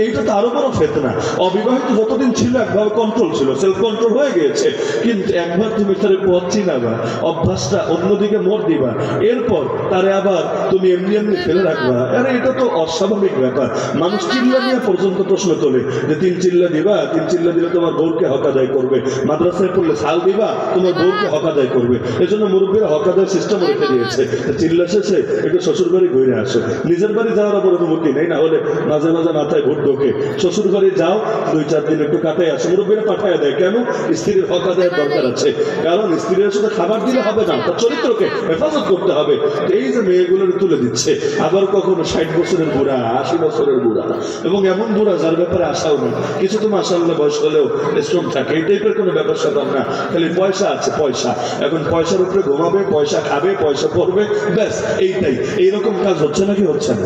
এইটা তো আরো বড় ফেতনা। অবিবাহিত যতদিন ছিল একভাবে কন্ট্রোল ছিল, সেলফ কন্ট্রোল হয়ে গিয়েছে, কিন্তু একবার তুমি তার পথ চিনাবা, অভ্যাসটা অন্যদিকে মোড় দিবা, এরপর তারে আবার তুমি এমনি এমনি ফেলে রাখবা। আরে এটা তো অস্বাভাবিক ব্যাপার। মানুষ চিল্লা নিয়ে পর্যন্ত প্রশ্ন তোলে যে 3 চিল্লা দিবা, 3 চিল্লা দিলে তোমার বউকে হক আদায় করবে। মাদ্রাসায় পড়লে সাল দিবা, তোমার বউকে হক আদায় করবে। এই জন্য মুরব্বীরা হক আদায় সিস্টেম রেখে দিয়েছে। চিল্লা শেষে একটু শ্বশুর বাড়ি ঘুরে আসো। নিজের বাড়ি যাওয়ার আবার অনুমতি নেই, না হলে মাঝে মাঝে মাথায় ভোট ঢোকে। শ্বশুর বাড়ি যাও, 2-4 দিন একটু কাটাই আসো। মুরব্বীরা পাঠায় দেয়। কেন? স্ত্রীর হক আদায়ের দরকার আছে। কারণ স্ত্রীর সাথে খাবার দিলে হবে না, তার চরিত্রকে হেফাজত করতে হবে। এই যে মেয়েগুলোর তুলে দিচ্ছে, আবার কখনো 60 বছরের বুড়া, 80 বছরের বুড়া, এবং এমন বুড়া যার ব্যাপারে আশাও নেই। কিছু তো মাশাআল্লাহ বয়স হলেও স্ট্রং থাকে, এই টাইপের কোনো ব্যাপার স্যাপার না। খালি পয়সা আছে, পয়সা। এখন পয়সার উপরে ঘুমাবে, পয়সা খাবে, পয়সা পড়বে, ব্যাস এইটাই। এইরকম কাজ হচ্ছে নাকি হচ্ছে না?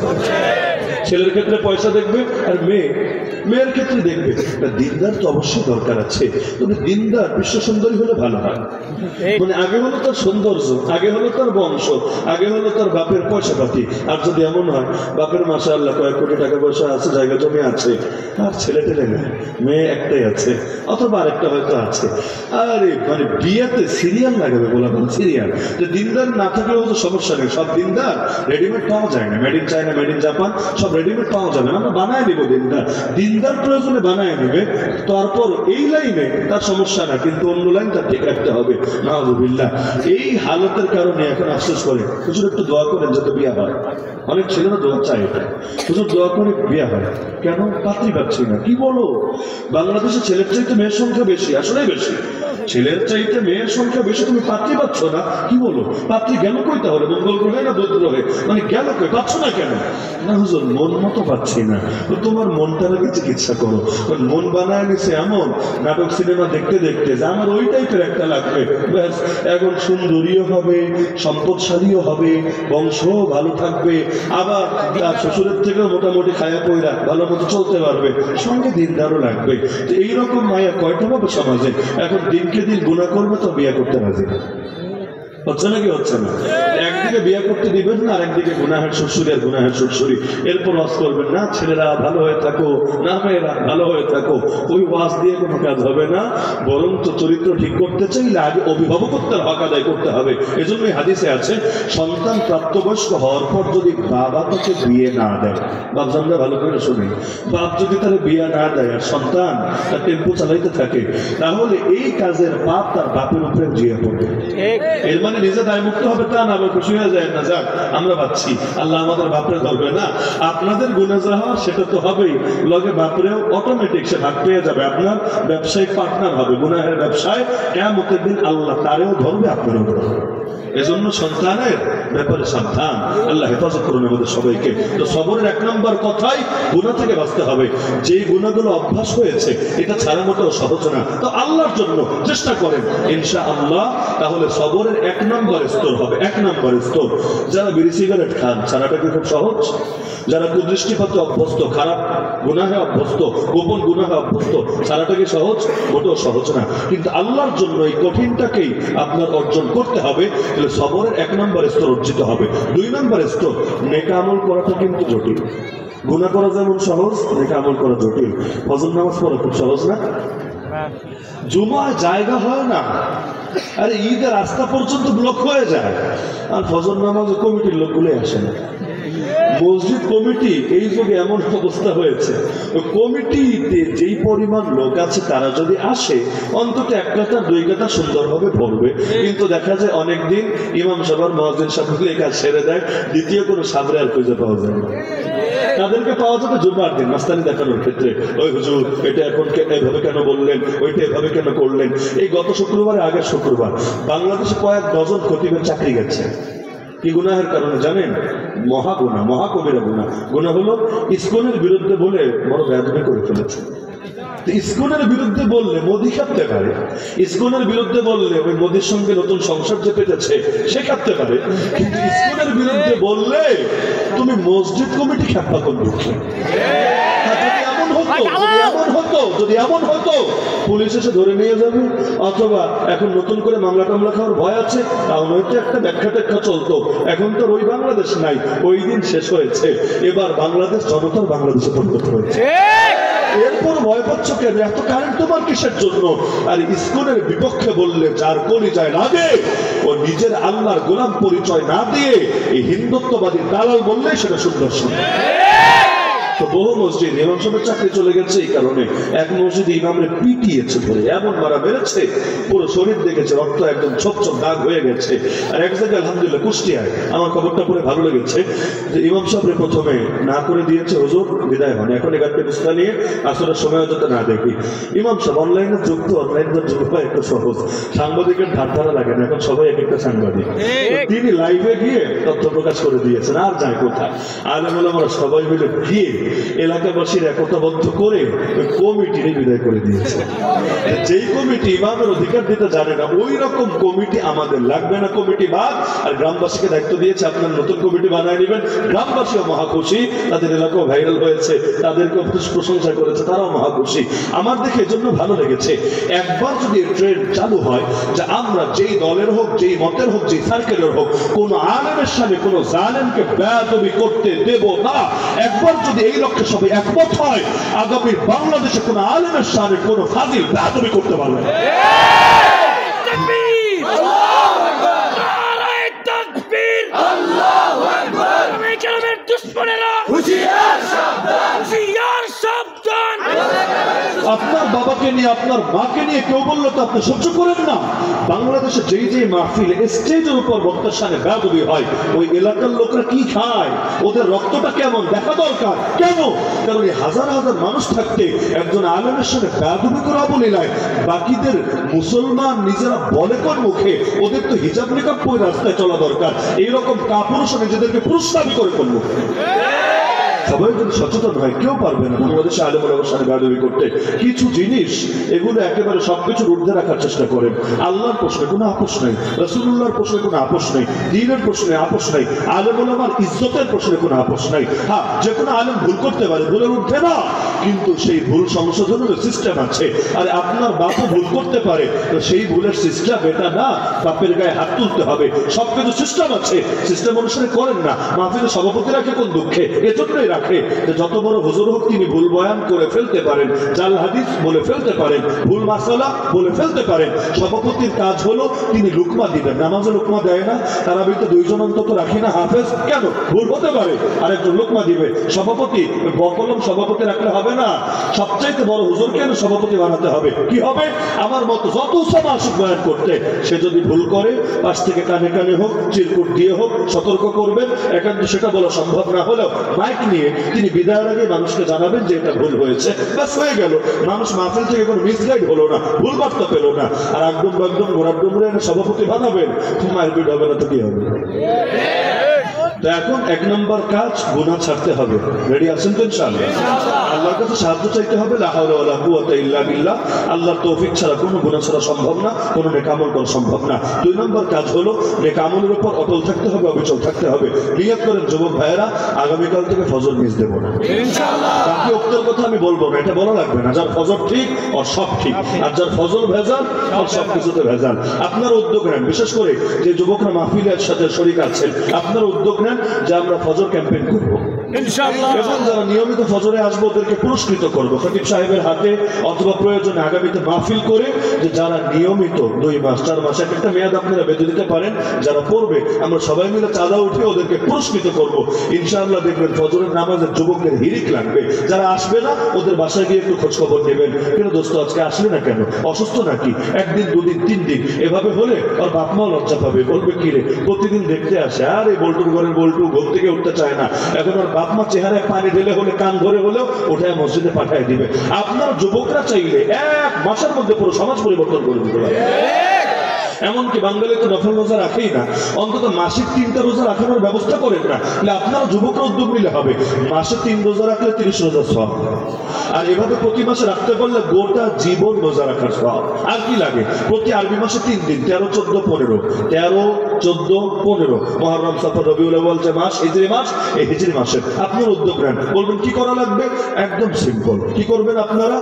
ছেলের ক্ষেত্রে পয়সা দেখবে, আর মেয়ের ক্ষেত্রে দেখবে। দিনদার তো অবশ্যই দরকার আছে, তবে দিনদার বিশ্ব সুন্দরী হলে ভালো হয়। মানে আগে হলো তার সৌন্দর্য, আগে হলো তার বংশ, আগে হলো তার বাপের পয়সা পাতি। আর যদি এমন হয় বাপের মাশাআল্লাহ কয়েক কোটি টাকা পয়সা আছে, জায়গা জমি আছে, আর ছেলে টেলে নেই, মেয়ে একটাই আছে, অথবা আরেকটা হয়তো আছে, আরে মানে বিয়েতে সিরিয়াল লাগাবে, বলা সিরিয়াল। যে দিনদার না থাকলেও তো সমস্যা নেই, সব দিনদার রেডিমেড পাওয়া যায় না। Made in China, made in Japan সব রেডিমেড পাওয়া যাবে না, আমরা বানায় দিব। দিনদার প্রয়োজনে বানায় নেবে, তারপর এই লাইনে তার সমস্যা না, কিন্তু অন্য লাইন তার ঠিক রাখতে হবে। নাউযুবিল্লাহ। এই হালতের কারণে এখন আফসোস করে, হুজুর একটু দোয়া করেন যাতে বিয়ে হয়। অনেক ছেলেরা দোয়া চায়, এটা হুজুর দোয়া করে বিয়ে হয়। কেন? পাত্রী পাচ্ছি না। কি বলো? বাংলাদেশে ছেলের চাইতে মেয়ের সংখ্যা বেশি, আসলেই বেশি। ছেলের চাইতে মেয়ের সংখ্যা বেশি, তুমি পাত্রী পাচ্ছ না, কি বলো? পাত্রী গেল কই তাহলে? মঙ্গল গ্রহে না বুধ গ্রহে? মানে গেল কই, পাচ্ছ না কেন? না হুজুর, মন মতো পাচ্ছি না। তো তোমার মনটার আগে চিকিৎসা করো। কারণ মন বানায় নিছে এমন নাটক সিনেমা দেখতে দেখতে যে আমার ওই টাইপের একটা লাগবে, ব্যাস এখন সুন্দরীও হবে, সম্পদশালীও হবে, বংশও ভালো থাকবে, আবার শ্বশুরের থেকেও মোটামুটি খায়া পয়রা ভালো মতো চলতে পারবে, সঙ্গে দিনদারও লাগবে। তো এইরকম মায়া কয়টা পাবে সমাজে? এখন দিনকে দিন গুনাহ করবে তো বিয়ে করতে রাজি না। হচ্ছে নাকি হচ্ছে না? একদিকে বিয়ে করতে দিবেন না, আর একদিকে গুনাহের শ্বশুরি আর গুনাহের শ্বশুরি। এরপর ওয়াজ করবেন না ছেলেরা ভালো হয়ে থাকো, না মেয়েরা ভালো হয়ে থাকো। ওই ওয়াজ দিয়ে কোনো কাজ হবে না। বরং তো চরিত্র ঠিক করতে চাইলে আগে অভিভাবকত্বের হক আদায় করতে হবে। এজন্যই হাদিসে আছে, সন্তান প্রাপ্তবয়স্ক হওয়ার পর যদি বাবা তাকে বিয়ে না দেয়, বাপজানরা ভালো করে শুনি, বাপ যদি তার বিয়ে না দেয় আর সন্তান তার টেম্পো চালাইতে থাকে, তাহলে এই কাজের পাপ তার বাপের উপরে জিয়ে পড়বে। এর মানে নিজে দায়মুক্ত হবে তা না, আবার খুশি হয়ে যায় না, যাক আমরা পাচ্ছি, আল্লাহ আমাদের বাপরে ধরবে না। আপনাদের গুনাহ যা হওয়ার সেটা তো হবেই, লগে বাপরেও অটোমেটিক সে ভাগ পেয়ে যাবে, আপনার ব্যবসায়িক পার্টনার হবে গুনাহের ব্যবসায়। কিয়ামতের দিন আল্লাহ তারেও ধরবে, আপনারও ধরবে। এজন্য সন্তানের ব্যাপারে সাবধান। আল্লাহ হেফাজত করুন আমাদের সবাইকে। তো সবরের এক নম্বর কথাই গুনাহ থেকে বাঁচতে হবে। যে গুনাহগুলো অভ্যাস হয়েছে এটা ছাড়া মোটেও সহজ না, তো আল্লাহর জন্য চেষ্টা করেন ইনশাআল্লাহ, তাহলে সবরের এক নম্বর স্তর হবে। এক নম্বর স্তর, যারা বিড়ি সিগারেট খান ছাড়াটা কি খুব সহজ? যারা কুদৃষ্টিপাতে অভ্যস্ত, খারাপ গুনাহে অভ্যস্ত, গোপন গুনাহে অভ্যস্ত, ছাড়াটা কি সহজ? মোটেও সহজ না। কিন্তু আল্লাহর জন্য এই কঠিনটাকেই আপনার অর্জন করতে হবে। তাহলে সবরের এক নম্বর স্তর অর্জিত হবে। দুই নম্বর স্তর, নেক আমল করাটা কিন্তু জটিল। গুনাহ করা যেমন সহজ, নেক আমল করা জটিল। ফজর নামাজ পড়া খুব সহজ না? জুমায় জায়গা হয় না, আরে ঈদের রাস্তা পর্যন্ত ব্লক হয়ে যায়, আর ফজর নামাজ কমিটির লোকগুলো আসে না। মসজিদ কমিটি এই যুগে এমন অবস্থা হয়েছে, কমিটিতে যেই পরিমাণ লোক আছে তারা যদি আসে অন্তত এক কাতা দুই কাতা সুন্দরভাবে ভরবে। কিন্তু দেখা যায় অনেকদিন ইমাম সাহেব মুয়াজ্জিন সাহেব এই কাজ সেরে দেয়, দ্বিতীয় কোনো সাবরে আর খুঁজে পাওয়া যায় না। তাদেরকে পাওয়া যাবে জুমার দিন মাস্তানি দেখানোর ক্ষেত্রে, ওই হুজুর এটা এখন এভাবে কেন বললেন, ওইটা এভাবে কেন করলেন। এই গত শুক্রবারে আগের শুক্রবার বাংলাদেশে কয়েক ডজন খতিবের চাকরি গেছে। কি গুনাহের কারণে জানেন? মহাগুনাহ, মহাকবিরা গুনাহ। গুনাহ হলো ইসকনের বিরুদ্ধে বলে বড় বেয়াদবি করে ফেলেছে। ইসকনের বিরুদ্ধে বললে মোদি খাটতে পারে, ইসকনের বিরুদ্ধে বললে ওই মোদির সঙ্গে নতুন সংসার যে পেতেছে সে খাটতে পারে, কিন্তু ইসকনের বিরুদ্ধে বললে তুমি মসজিদ কমিটি খাটবা কোন দুঃখে? যদি এমন হতো পুলিশ এসে ধরে নিয়ে যাবে, অথবা এখন নতুন করে মামলা টামলা খাওয়ার ভয় আছে, তাও নয়তো একটা ব্যাখ্যা ট্যাখ্যা চলতো। এখন তো ওই বাংলাদেশ নাই, ওই দিন শেষ হয়েছে। এবার বাংলাদেশ জনতার বাংলাদেশে পরিণত হয়েছে। এরপর ভয় পাচ্ছ কেন? এত কারেন্ট তোমার কিসের জন্য? আর ইসকনের বিপক্ষে বললে যার পরিচয় লাগে, ও নিজের আল্লাহর গোলাম পরিচয় না দিয়ে এই হিন্দুত্ববাদী দালাল বললে সেটা সুদর্শন। তো বহু মসজিদ ইমাম সাহেবের চাকরি চলে গেছে এই কারণে। এক মসজিদে ইমামরে পিটিয়েছে ধরে, এমন মারা বেড়েছে পুরো শরীর দেখেছে, রক্ত একদম ছোপ ছোপ দাগ হয়ে গেছে। আর এক জায়গায় আলহামদুলিল্লাহ কুষ্টিয়ায় আমার খবরটা পড়ে ভালো লেগেছে যে ইমাম সাহেবরে প্রথমে না করে দিয়েছে হুজুর বিদায় হন, এখন এগারটে বুঝতে নিয়ে আসলে সময় যাতে না দেখি। ইমাম সাহেব অনলাইনে যুক্ত, অনলাইন যুক্ত হয় একটু সহজ, সাংবাদিকের ধার ধারা লাগে না, এখন সবাই এক একটা সাংবাদিক। তিনি লাইভে গিয়ে তথ্য প্রকাশ করে দিয়েছেন, আর যায় কোথায়। আলেম ওলামারা সবাই মিলে গিয়ে এলাকাবাসীর একতাবদ্ধ করে ওই কমিটির বিদায় করে দিয়েছে। যেই কমিটি ইমামের অধিকার দিতে জানে না, ওই রকম কমিটি আমাদের লাগবে না। কমিটি বাদ, আর গ্রামবাসীকে দায়িত্ব দিয়েছে আপনার নতুন কমিটি বানায় নেবেন। গ্রামবাসীও মহাখুশি, তাদের এলাকাও ভাইরাল হয়েছে, তাদেরকে প্রশংসা করেছে, তারাও মহাখুশি। আমার দেখে এজন্য ভালো লেগেছে, একবার যদি ট্রেন্ড চালু হয় যে আমরা যেই দলের হোক, যেই মতের হোক, যেই সার্কেলের হোক, কোন আলেমের সামনে কোন জালেমকে বেয়াদবি করতে দেব না, একবার যদি এই লক্ষ্যে সবাই একমত হয়, আগামী বাংলাদেশে কোন আলেমের সামনে কোন ফাজিল বেয়াদবি করতে পারবে না। আপনার বাবাকে নিয়ে, আপনার মাকে নিয়ে কেউ বললো তো আপনি সহ্য করেন না? বাংলাদেশে যেই মাহফিল স্টেজের উপর বক্তার সামনে বেয়াদবি হয়, ওই এলাকার লোকরা কি খায়, ওদের রক্তটা কেমন দেখা দরকার। কেন? কারণ এই হাজার হাজার মানুষ থাকতে একজন আলেমের সাথে বেয়াদবি করা বলে নাই। বাকিদের মুসলমান নিজেরা বলে কোন মুখে, ওদের তো হিজাব নিকাব পরে রাস্তায় চলা দরকার। এইরকম কাপুরুষ নিজেদেরকে পুরুষ দাবি করে কোন মুখে? সবাই যদি সচেতন হয়, কেউ পারবে না বাংলাদেশে আলেম ওলামার সাথে বেয়াদবি করতে। কিছু জিনিস এগুলো একেবারে সবকিছুর ঊর্ধ্বে রাখার চেষ্টা করেন। আল্লাহর প্রশ্নে কোনো আপোষ নেই, রাসূলুল্লাহর প্রশ্নে কোনো আপোষ নেই, দ্বীনের প্রশ্নে আপোষ নেই, আলেম ওলামার ইজ্জতের প্রশ্নে কোনো আপোষ নাই। হ্যাঁ, যে কোনো আলেম ভুল করতে পারে, ভুলের ঊর্ধ্বে না, কিন্তু সেই ভুল সংশোধনের সিস্টেম আছে। আর আপনার বাপও ভুল করতে পারে, তো সেই ভুলের সিস্টেম এটা না বাপের গায়ে হাত তুলতে হবে। সবকিছু সিস্টেম আছে, সিস্টেম অনুসারে করেন না। মাহফিলের সভাপতি রাখে কোন দুঃখে? এজন্যই রাখে যে যত বড় হুজুর হোক তিনি ভুল বয়ান করে ফেলতে পারেন, জাল হাদিস বলে ফেলতে পারেন, ভুল মাসালা বলে ফেলতে পারেন। সভাপতির কাজ হলো তিনি লুকমা দিবেন। নামাজে লুকমা দেয় না, তারাবিতে দুইজন অন্তত রাখি না হাফেজ, কেন? ভুল হতে পারে, আরেকজন লুকমা দিবে। সভাপতি বকলম সভাপতি রাখলে হবে না, সবচাইতে বড় হুজুরকে সভাপতি বানাতে হবে। কি হবে? আমার মতো যত উসামা আসুক বয়ান করতে, সে যদি ভুল করে পাশ থেকে কানে কানে হোক, চিরকুট দিয়ে হোক সতর্ক করবেন। একান্ত সেটা বলা সম্ভব না হলেও মাইক নিয়ে তিনি বিদায়ের আগে মানুষকে জানাবেন যে এটা ভুল হয়েছে, ব্যাস হয়ে গেল। মানুষ মাহফিল থেকে কোনো মিসগাইড হলো না, ভুল বার্তা পেল না। আর একদম গোড়াডুমরে সভাপতি বানাবেন, মারপিট হবে না তো কি হবে? তো এখন এক নম্বর কাজ, গুনাহ ছাড়তে হবে। রেডি আছেন তো ইনশাআল্লাহ? আল্লাহর কাছে সাহায্য চাইতে হবে। লা হাওলা ওয়ালা কুওয়াতা ইল্লা বিল্লাহ। আল্লাহর তৌফিক ছাড়া কোনো গুনাহ ছাড়া সম্ভব না, কোনো নেক আমল করা সম্ভব না। দুই নম্বর কাজ হলো নেক আমলের উপর অটল থাকতে হবে, অবিচল থাকতে হবে। নিয়ত করেন যুবক ভাইয়েরা, আগামীকাল থেকে ফজর মিস দেব না ইনশাআল্লাহ। বাকি ওক্তের কথা আমি বলবো না, এটা বলা লাগবে না। যার ফজর ঠিক ওর সব ঠিক, আর যার ফজর ভেজাল ওর সব কিছুতে ভেজাল। আপনার উদ্যোগ নেন, বিশেষ করে যে যুবকরা মাহফিলের সাথে শরীক আছেন, আপনার উদ্যোগ নেন যে আমরা ফজর ক্যাম্পেইন করব ইনশাআল্লাহ। এবং যারা নিয়মিত ফজরে আসবো ওদেরকে পুরস্কৃত করবো খতিব সাহেবের হাতে, অথবা প্রয়োজনে আগামীতে মাহফিল করে যে যারা নিয়মিত 2 মাস 4 মাস একটা মেয়াদ আপনারা বেঁধে দিতে পারেন, যারা পড়বে আমরা সবাই মিলে চাঁদা উঠে ওদেরকে পুরস্কৃত করব ইনশাআল্লাহ। দেখবেন ফজরের নামাজের যুবকদের হিরিক লাগবে। যারা আসবে না ওদের বাসায় গিয়ে একটু খোঁজ খবর নেবেন, কেন দোস্ত আজকে আসলে না কেন, অসুস্থ নাকি, 1 দিন 2 দিন 3 দিন এভাবে হলে ওর বাপ মাও লজ্জা পাবে, বলবে কি রে প্রতিদিন দেখতে আসে, আর এই বল্টুর ঘরের বল্টু ঘুম থেকে উঠতে চায় না। এখন ওর বাপ মা চেহারায় পানি ঢেলে হলে, কান ধরে হলেও ওঠায় মসজিদে পাঠায় দিবে। আপনার যুবকরা চাইলে 1 মাসের মধ্যে পুরো সমাজ পরিবর্তন করে দিতে পারে। এমনকি বাঙালি তো নফল রোজা রাখেই না, অন্তত মাসিক 3টা রোজা রাখানোর ব্যবস্থা করেন না। আপনারা যুবকরা উদ্যোগ নিলে হবে, মাসে 3 রোজা রাখলে 30 রোজা সওয়াব। আর এভাবে প্রতি মাসে রাখতে পারলে গোটা জীবন রোজা রাখার সওয়াব। আর কি লাগে? প্রতি আরবি মাসে 3 দিন, 13, 14, 15, 13, 14, 15, মুহররম, সফর, রবিউল আউয়াল যে মাস, হিজরি মাস, এই হিজরি মাসে আপনার উদ্যোগ নেন। বলবেন কি করা লাগবে? একদম সিম্পল। কি করবেন আপনারা?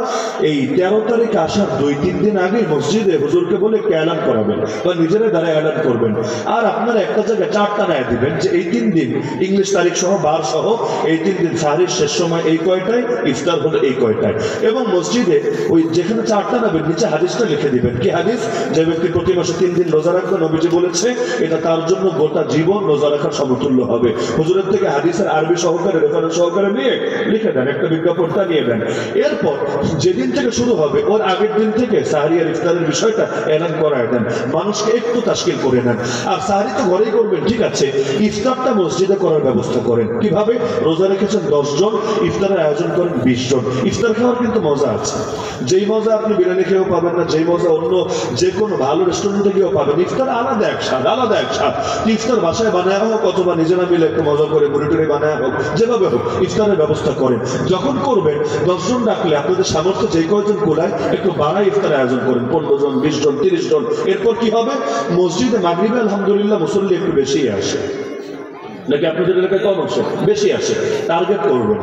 এই 13 তারিখ আসার 2-3 দিন আগে মসজিদে হুজুরকে বলে এলান করাবেন, বা নিজেরা দ্বারা এলান করবেন। আর আপনারা একটা জায়গায় 4টা রায় দিবেন যে এই 3 দিন ইংলিশ তারিখ সহ, বার সহ, এই 3 দিন সাহরির শেষ সময় এই কয়টায়, ইফতার হলো এই কয়টায়। এবং মসজিদে ওই যেখানে 4টা নাবেন নিচে হাদিসটা লিখে দিবেন। কি হাদিস? যে ব্যক্তি প্রতি মাসে 3 দিন রোজা রাখবে, নবীজি বলেছে এটা তার জন্য গোটা জীবন রোজা রাখার সমতুল্য হবে। হুজুরের থেকে হাদিসের আরবি সহকারে, রেফারেন্স সহকারে নিয়ে লিখে দেন, একটা বিজ্ঞাপনটা নিয়ে দেন। এরপর যেদিন থেকে শুরু হবে ওর আগের দিন থেকে সাহরি আর ইফতারের বিষয়টা এলান করায় দেন, মানুষকে একটু তাশকিল করে নেন। আর সাহরি তো ঘরেই করবেন, ঠিক আছে, ইফতারটা মসজিদে করার ব্যবস্থা করেন। কিভাবে? রোজা রেখেছেন 10 জন, ইফতারের আয়োজন করেন 20 জন। ইফতার খাওয়ার কিন্তু মজা আছে, যেই মজা আপনি বিরিয়ানি খেয়েও পাবেন না, যেই মজা অন্য যে কোনো ভালো রেস্টুরেন্টে গিয়েও পাবেন। ইফতার আলাদা এক স্বাদ, আলাদা এক স্বাদ। ইফতার বাসায় বানায় হোক অথবা নিজেরা মিলে একটু মজা করে মুড়ি টুড়ি বানায় হোক, যেভাবে হোক ইফতারের ব্যবস্থা করেন। যখন করবেন 10 জন ডাকলে আপনাদের সামর্থ্য যে কয়জন কোলায় একটু বাড়ায় ইফতারের আয়োজন করেন, 15 জন, 20 জন, 30 জন। এরপর কি হবে? মসজিদে মাগরিবে আলহামদুলিল্লাহ মুসল্লি একটু বেশি আসে, নাকি আপনাদের এলাকায় কম আসে? বেশি আসে। টার্গেট করবেন,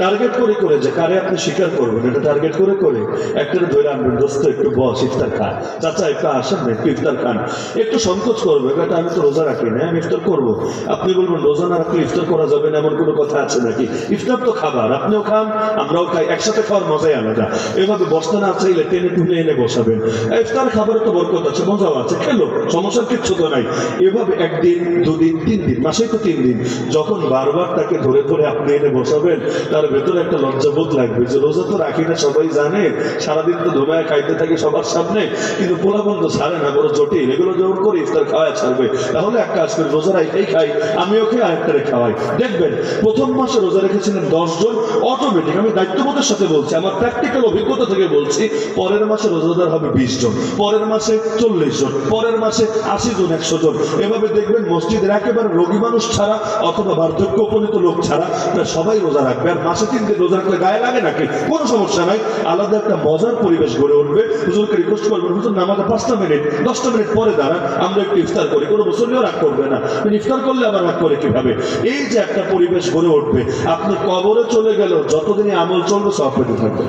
টার্গেট করে করে যে কারে আপনি স্বীকার করবেন, এটা টার্গেট করে করে একটা ধরে আনবেন, দোস্ত একটু বস ইফতার খান, চাচা একটু আসেন না একটু ইফতার খান। একটু সংকোচ করবে, এটা আমি তো রোজা রাখি না, আমি ইফতার করবো। আপনি বলবেন রোজা না রাখলে ইফতার করা যাবে না, এমন কোনো কথা আছে নাকি? ইফতার তো খাবার, আপনিও খান আমরাও খাই, একসাথে খাওয়ার মজাই আলাদা। এভাবে বসতে না চাইলে টেনে টুনে এনে বসাবেন। ইফতার খাবারে তো বরকত আছে, মজাও আছে, খেলো, সমস্যার কিচ্ছু তো নাই। এভাবে 1 দিন 2 দিন 3 দিন, মাসে মাসেই তো 3 দিন। যখন বারবার তাকে ধরে ধরে আপনি এনে বসাবেন, তার ভেতরে একটা লজ্জাবোধ লাগবে যে রোজা তো রাখি না, সবাই জানে, সারাদিন তো ধুমায় খাইতে থাকি সবার সামনে, কিন্তু পোলাবন্ধ ছাড়ে না, বড় জটিল, এগুলো জোর করে ইফতার খাওয়ায় ছাড়বে। তাহলে এক কাজ করে রোজা রাখাই খাই, আমিও খেয়ে আরেকটারে খাওয়াই। দেখবেন প্রথম মাসে রোজা রেখেছিলেন 10 জন, অটোমেটিক, আমি দায়িত্ববোধের সাথে বলছি, আমার প্র্যাকটিক্যাল অভিজ্ঞতা থেকে বলছি, পরের মাসে রোজাদার হবে 20 জন, পরের মাসে 40 জন, পরের মাসে 80 জন, 100 জন। এভাবে দেখবেন মসজিদের একেবারে রোগী মানুষ ছাড়া অথবা বার্ধক্য উপনীত লোক ছাড়া প্রায় সবাই রোজা রাখবে। আর মাসে 3 দিন রোজা রাখলে গায়ে লাগে নাকি? কোনো সমস্যা নাই, আলাদা একটা মজার পরিবেশ গড়ে উঠবে। হুজুরকে রিকোয়েস্ট করবেন, হুজুর নামাজে 5 মিনিট 10 মিনিট পরে দাঁড়ান, আমরা একটু ইফতার করি। কোনো মুসল্লিও রাগ করবে না, ইফতার করলে আবার রাগ করে কিভাবে? এই যে একটা পরিবেশ গড়ে উঠবে, আপনি কবরে চলে গেল যতদিনই আমল চলবে সব পেতে থাকবে।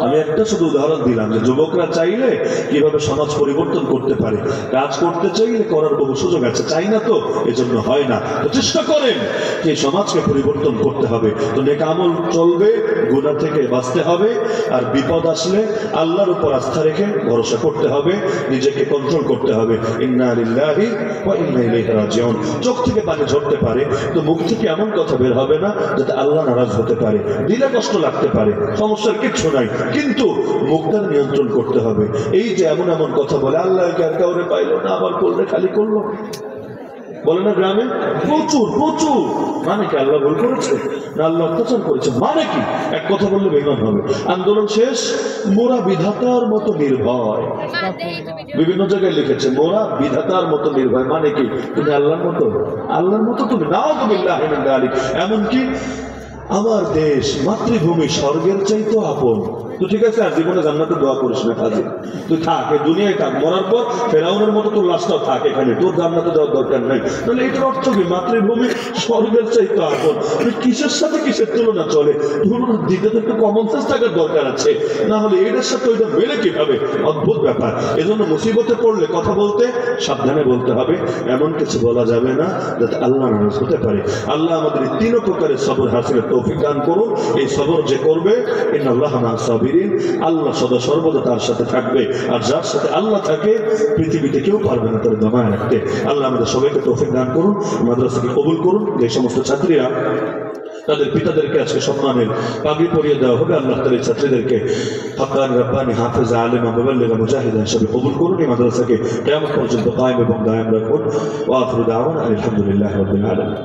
আমি একটা শুধু উদাহরণ দিলাম যে যুবকরা চাইলে কিভাবে সমাজ পরিবর্তন করতে পারে। কাজ করতে চাইলে করার বহু সুযোগ আছে, চাই না তো এজন্য হয় না। তো চেষ্টা করেন যে সমাজকে পরিবর্তন করতে হবে। তো নেক আমল চলবে, গুনাহ থেকে বাঁচতে হবে, আর বিপদ আসলে আল্লাহর উপর আস্থা রেখে ভরসা করতে হবে, নিজেকে কন্ট্রোল করতে হবে। ইন্না লিল্লাহি ওয়া ইন্না ইলাইহি রাজিউন। চোখ থেকে পানি ঝরতে পারে, তো মুখ থেকে এমন কথা বের হবে না যাতে আল্লাহ নারাজ হতে পারে, দিলে কষ্ট লাগতে পারে, সমস্যার কিচ্ছু নাই, কিন্তু মুখটার নিয়ন্ত্রণ করতে হবে। এই যে এমন এমন কথা বলে, আল্লাহ আর কাউরে পাইলো না, আবার করলে খালি করলো, বলে না গ্রামে প্রচুর প্রচুর। মানে কি আল্লাহ ভুল করেছে না আল্লাহ অত্যাচার করেছে? মানে কি? এক কথা বললে বেমান হবে। আন্দোলন শেষ, মোরা বিধাতার মতো নির্ভয়। বিভিন্ন জায়গায় লিখেছে মোরা বিধাতার মতো নির্ভয়। মানে কি? তুমি আল্লাহর মতো, আল্লাহর মতো তুমি নাউযুবিল্লাহি মিন যালিক। এমনকি আমার দেশ মাতৃভূমি স্বর্গের চাইতো আপন। তো ঠিক আছে, আর জীবনে জান্নাতে দোয়া করিস না, কাজে তুই থাক, এই দুনিয়ায় থাক, মরার পর ফেরাউনের মতো তোর লাশটাও থাক এখানে, তোর জান্নাতে যাওয়ার দরকার নাই। তাহলে এটার অর্থ কি? মাতৃভূমি স্বর্গের চাইতো আপন। কিসের সাথে কিসের তুলনা চলে? তুলনা দিতে তো একটু কমন সেন্স থাকার দরকার আছে, না হলে এটার সাথে ওইটা মেলে কিভাবে? অদ্ভুত ব্যাপার। এজন্য মুসিবতে পড়লে কথা বলতে সাবধানে বলতে হবে, এমন কিছু বলা যাবে না যাতে আল্লাহ নারাজ হতে পারে। আল্লাহ আমাদের 3 প্রকারের সবর হাসিলের তৌফিক দান করুন। এই সবর যে করবে, ইন্নাল্লাহা মা'আস সাবিরিন, আল্লাহ সদা সর্বদা তার সাথে থাকবে। আর যার সাথে আল্লাহ থাকে পৃথিবীতে কেউ পারবে না তার দমায় রাখতে। আল্লাহ আমাদের সবাইকে তৌফিক দান করুন, মাদ্রাসাকে কবুল করুন। এই সমস্ত ছাত্রীরা তাদের পিতাদেরকে আজকে সম্মানের পাগড়ি পরিয়ে দেওয়া হবে, আল্লাহ তাআলা এই ছাত্রীদেরকে হাক্কানি রাব্বানি হাফেজ আলেম মুবাল্লিগ মুজাহিদ হিসেবে কবুল করুন। এই মাদ্রাসাকে কিয়ামত পর্যন্ত কায়েম এবং দায়েম রাখুন। ওয়া আখিরু দাওয়ানা আলহামদুলিল্লাহি রাব্বিল আলামিন।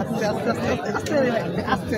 আস্তে আস্তে আস্তে আস্তে আস্তে